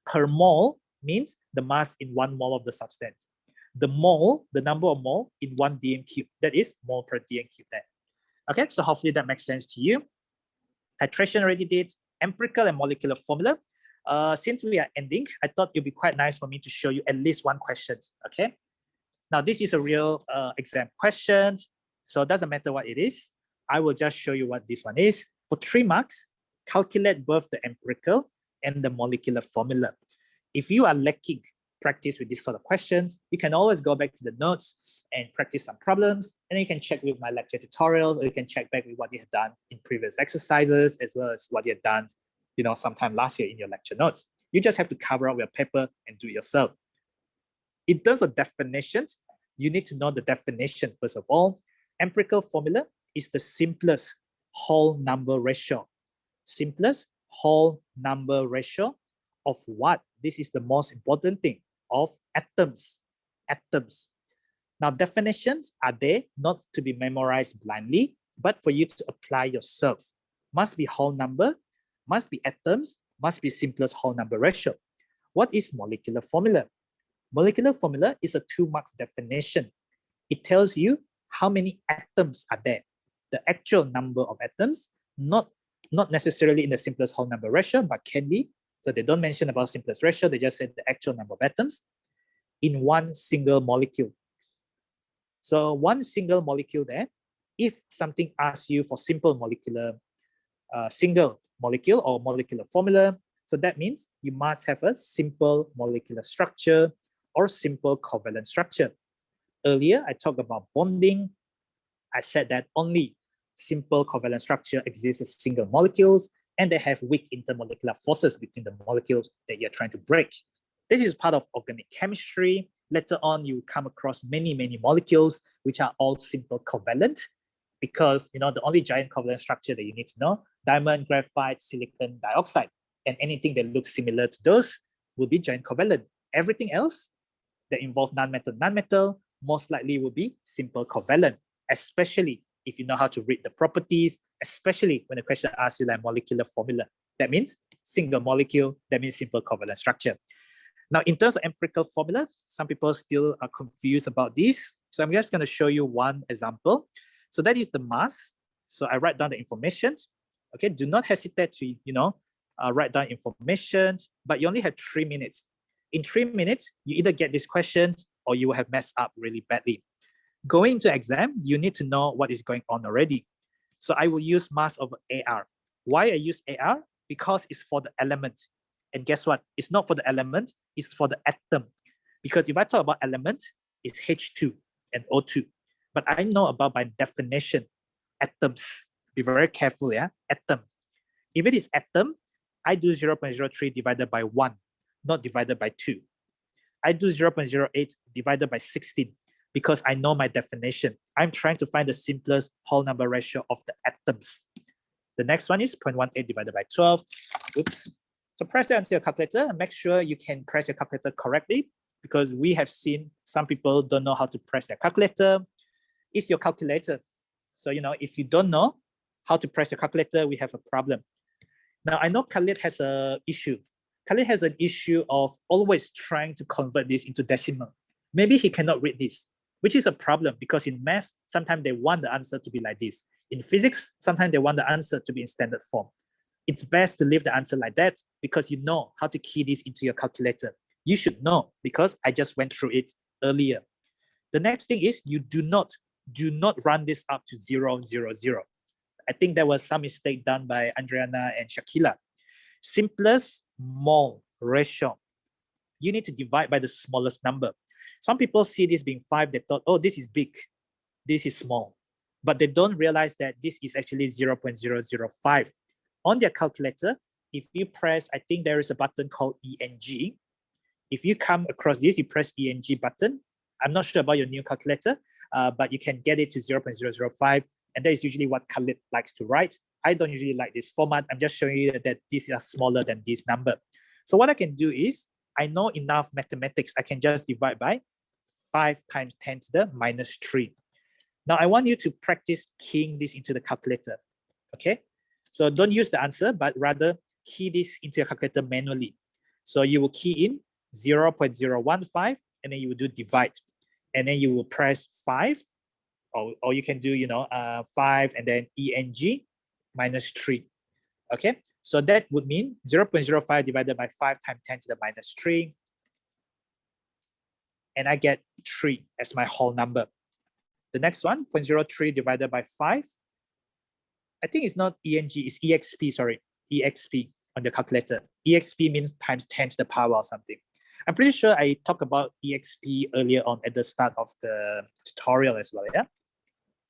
Per mole means the mass in 1 mole of the substance. The mole, the number of mole in 1 dm cube, that is mole per dm cube there. Okay, so hopefully that makes sense to you. Titration already did. Empirical and molecular formula. Since we are ending, I thought it'd be quite nice for me to show you at least one question. Okay. Now this is a real exam question, so it doesn't matter what it is. I will just show you what this one is. For 3 marks, calculate both the empirical and the molecular formula. If you are lacking practice with this sort of questions, you can always go back to the notes and practice some problems, and then you can check with my lecture tutorials, or you can check back with what you have done in previous exercises, as well as what you have done, you know, sometime last year in your lecture notes. You just have to cover up your paper and do it yourself. In terms of definitions, you need to know the definition first of all. Empirical formula is the simplest whole number ratio. Simplest whole number ratio of what? This is the most important thing, of atoms. Atoms. Now, definitions are there not to be memorized blindly, but for you to apply yourself. Must be whole number, must be atoms, must be simplest whole number ratio. What is molecular formula? Molecular formula is a 2 marks definition. It tells you how many atoms are there. The actual number of atoms, not necessarily in the simplest whole number ratio, but can be. So they don't mention about simplest ratio, they just said the actual number of atoms in one single molecule. So one single molecule there, if something asks you for simple molecular, single molecule or molecular formula, so that means you must have a simple molecular structure or simple covalent structure. Earlier, I talked about bonding. I said that only simple covalent structure exists as single molecules, and they have weak intermolecular forces between the molecules that you're trying to break. This is part of organic chemistry. Later on, you come across many, many molecules which are all simple covalent, because the only giant covalent structure that you need to know, diamond, graphite, silicon dioxide, and anything that looks similar to those will be giant covalent. Everything else that involves nonmetal, most likely will be simple covalent, especially if you know how to read the properties, especially when the question asks you like molecular formula. That means single molecule, that means simple covalent structure. Now, in terms of empirical formula, some people still are confused about this. So I'm just going to show you one example. So that is the mass. So I write down the information. Okay, do not hesitate to, write down information, but you only have 3 minutes. In 3 minutes, you either get these questions or you will have messed up really badly. Going into exam, you need to know what is going on already. So I will use mass over AR. Why I use AR? Because it's for the element. And guess what? It's not for the element, it's for the atom. Because if I talk about element, it's H2 and O2. But I know about by definition, atoms. Be very careful, yeah? Atom. If it is atom, I do 0.03 divided by 1, not divided by 2. I do 0.08 divided by 16 because I know my definition. I'm trying to find the simplest whole number ratio of the atoms. The next one is 0.18 divided by 12. Oops. So press that onto your calculator and make sure you can press your calculator correctly, because we have seen some people don't know how to press their calculator. It's your calculator. So, if you don't know how to press your calculator, we have a problem. Now, I know Khalid has an issue. Khalid has an issue of always trying to convert this into decimal. Maybe he cannot read this, which is a problem, because in math, sometimes they want the answer to be like this. In physics, sometimes they want the answer to be in standard form. It's best to leave the answer like that, because you know how to key this into your calculator. You should know, because I just went through it earlier. The next thing is you do not run this up to 0, 0, 0. I think there was some mistake done by Andriana and Shakila. Simplest mole ratio. You need to divide by the smallest number. Some people see this being 5, they thought, oh, this is big, this is small. But they don't realize that this is actually 0.005. On their calculator, if you press, I think there is a button called ENG. If you come across this, you press ENG button. I'm not sure about your new calculator, but you can get it to 0.005. And that is usually what Khalid likes to write. I don't usually like this format. I'm just showing you that these are smaller than this number. So what I can do is, I know enough mathematics. I can just divide by 5 times 10 to the minus 3. Now, I want you to practice keying this into the calculator. Okay? So don't use the answer, but rather key this into your calculator manually. So you will key in 0.015, and then you will do divide. And then you will press 5, or you can do, 5 and then ENG minus 3. Okay, so that would mean 0.05 divided by 5 times 10 to the minus 3. And I get 3 as my whole number. The next one, 0.03 divided by 5. I think it's not ENG, it's EXP, sorry, EXP on the calculator. EXP means times 10 to the power or something. I'm pretty sure I talked about EXP earlier on at the start of the tutorial as well, yeah?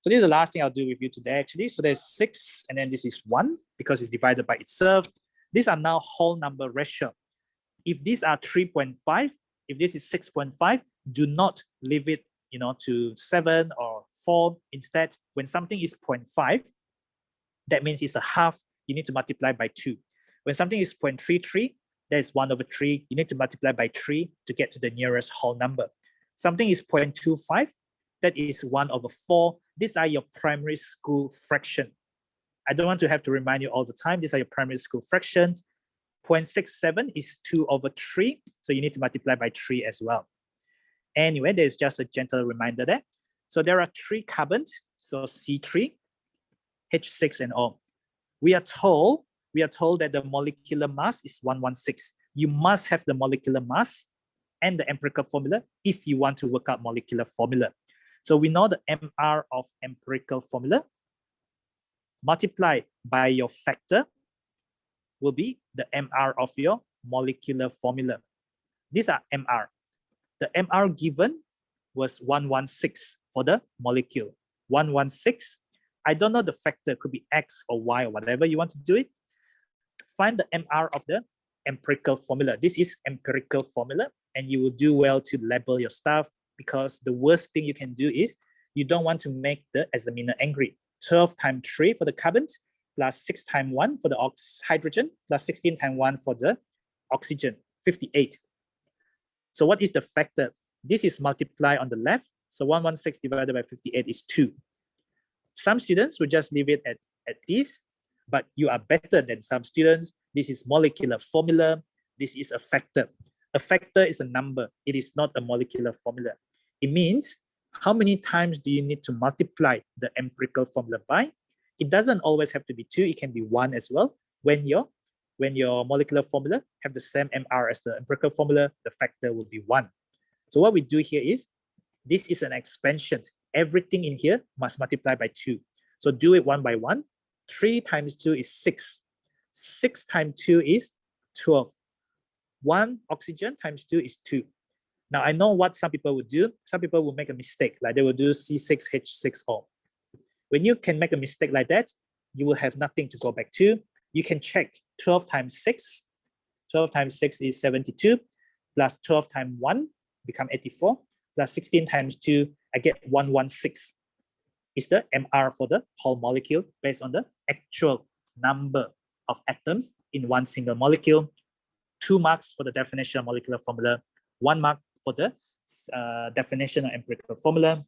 So this is the last thing I'll do with you today, actually. So there's 6, and then this is 1, because it's divided by itself. These are now whole number ratio. If these are 3.5, if this is 6.5, do not leave it, to 7 or 4. Instead, when something is 0.5, that means it's a half, you need to multiply by 2. When something is 0.33, that is 1/3. You need to multiply by 3 to get to the nearest whole number. Something is 0.25, that is 1/4. These are your primary school fraction. I don't want to have to remind you all the time. These are your primary school fractions. 0.67 is 2/3, so you need to multiply by 3 as well. Anyway, there's just a gentle reminder there. So there are 3 carbons, so C3, H6, and O. We are told that the molecular mass is 116. You must have the molecular mass and the empirical formula if you want to work out molecular formula. So we know the MR of empirical formula multiplied by your factor will be the MR of your molecular formula. These are MR. The MR given was 116 for the molecule. 116. I don't know the factor, could be X or Y or whatever you want to do it. Find the MR of the empirical formula. This is empirical formula, and you will do well to label your stuff, because the worst thing you can do is you don't want to make the examiner angry. 12 times 3 for the carbon, plus 6 times 1 for the hydrogen, plus 16 times 1 for the oxygen, 58. So what is the factor? This is multiplied on the left. So 116 divided by 58 is 2. Some students will just leave it at this, but you are better than some students. This is molecular formula. This is a factor. A factor is a number. It is not a molecular formula. It means how many times do you need to multiply the empirical formula by? It doesn't always have to be 2. It can be 1 as well. When your molecular formula have the same MR as the empirical formula, the factor will be 1. So what we do here is, this is an expansion. Everything in here must multiply by 2. So do it one by one. 3 times 2 is 6. 6 times 2 is 12. 1 oxygen times 2 is 2. Now, I know what some people would do. Some people will make a mistake, like they will do C6H6O. When you can make a mistake like that, you will have nothing to go back to. You can check 12 times 6. 12 times 6 is 72, plus 12 times 1 become 84, plus 16 times 2, I get 116. Is the MR for the whole molecule based on the actual number of atoms in one single molecule. 2 marks for the definition of molecular formula, 1 mark for the definition of empirical formula.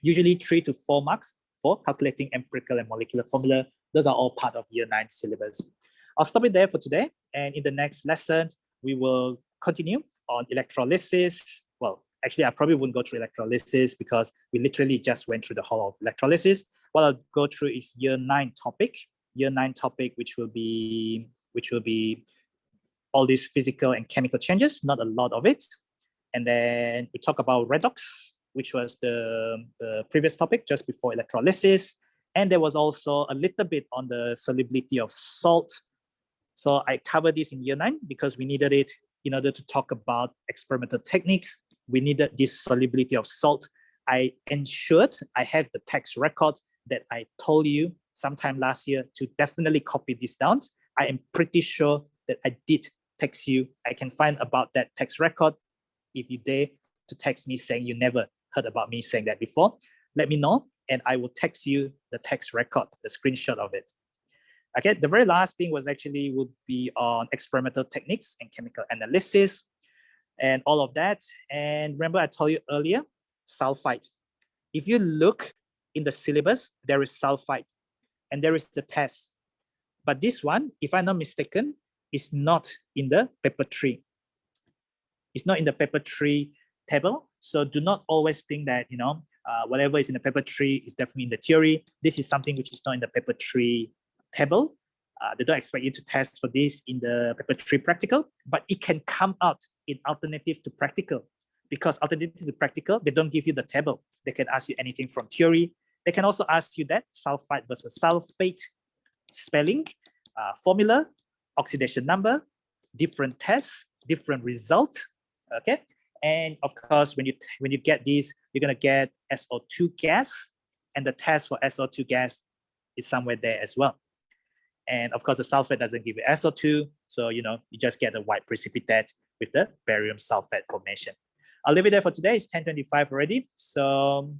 Usually 3 to 4 marks for calculating empirical and molecular formula. Those are all part of year 9 syllabus. I'll stop it there for today. And in the next lesson, we will continue on electrolysis. Well, actually, I probably wouldn't go through electrolysis because we literally just went through the whole of electrolysis. What I'll go through is year 9 topic. Year 9 topic, which will be all these physical and chemical changes, not a lot of it. And then we talk about redox, which was the previous topic just before electrolysis. And there was also a little bit on the solubility of salt. So I covered this in year 9 because we needed it in order to talk about experimental techniques. We needed this solubility of salt. I ensured I have the text record that I told you sometime last year to definitely copy this down. I am pretty sure that I did text you. I can find about that text record. If you dare to text me saying you never heard about me saying that before, let me know and I will text you the text record, the screenshot of it. Okay, the very last thing would be on experimental techniques and chemical analysis and all of that. And remember I told you earlier, sulfide. If you look in the syllabus, there is sulfide and there is the test. But this one, if I'm not mistaken, is not in the paper 3. It's not in the paper 3 table. So do not always think that, whatever is in the paper 3 is definitely in the theory. This is something which is not in the paper 3 table. They don't expect you to test for this in the paper 3 practical, but it can come out in alternative to practical. Because alternative to practical, they don't give you the table. They can ask you anything from theory. They can also ask you that sulfide versus sulfate, spelling, formula, oxidation number, different tests, different results. Okay, and of course, when you get these, you're gonna get SO2 gas, and the test for SO2 gas is somewhere there as well. And of course, the sulfate doesn't give you SO2, so you just get a white precipitate with the barium sulfate formation. I'll leave it there for today. It's 10:25 already. So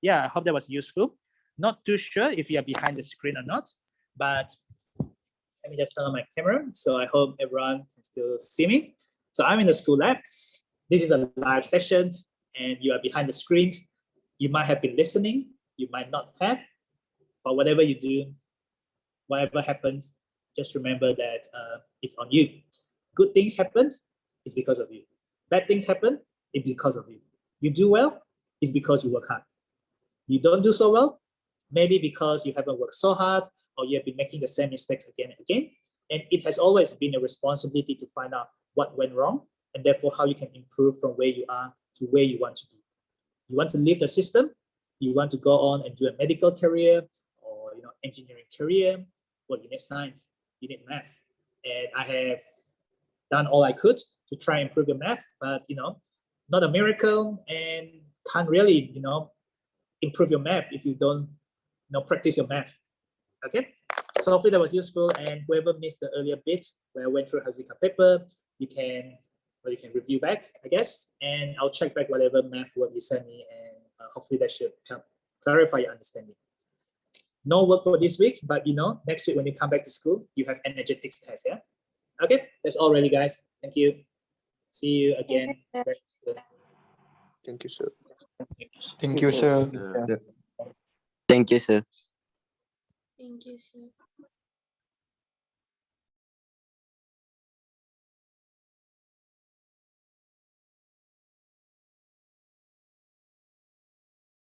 yeah, I hope that was useful. Not too sure if you are behind the screen or not, but let me just turn on my camera. So I hope everyone can still see me. So I'm in the school lab. This is a live session and you are behind the screens. You might have been listening, you might not have, but whatever you do, whatever happens, just remember that it's on you. Good things happen, it's because of you. Bad things happen, it's because of you. You do well, it's because you work hard. You don't do so well, maybe because you haven't worked so hard or you have been making the same mistakes again and again. And it has always been a responsibility to find out what went wrong and therefore how you can improve from where you are to where you want to be. You want to leave the system, you want to go on and do a medical career or engineering career, well, you need science, you need math. And I have done all I could to try and improve your math, but not a miracle and can't really improve your math if you don't practice your math. Okay, so hopefully that was useful, and whoever missed the earlier bit where I went through Hazika paper, you can review back, I guess, and I'll check back whatever math work you sent me, and hopefully that should help clarify your understanding. No work for this week, but next week when you come back to school, you have energetics test, yeah? Okay, that's all really, guys. Thank you. See you again. Thank you, sir. Thank you, sir. Thank you, sir. Thank you, sir.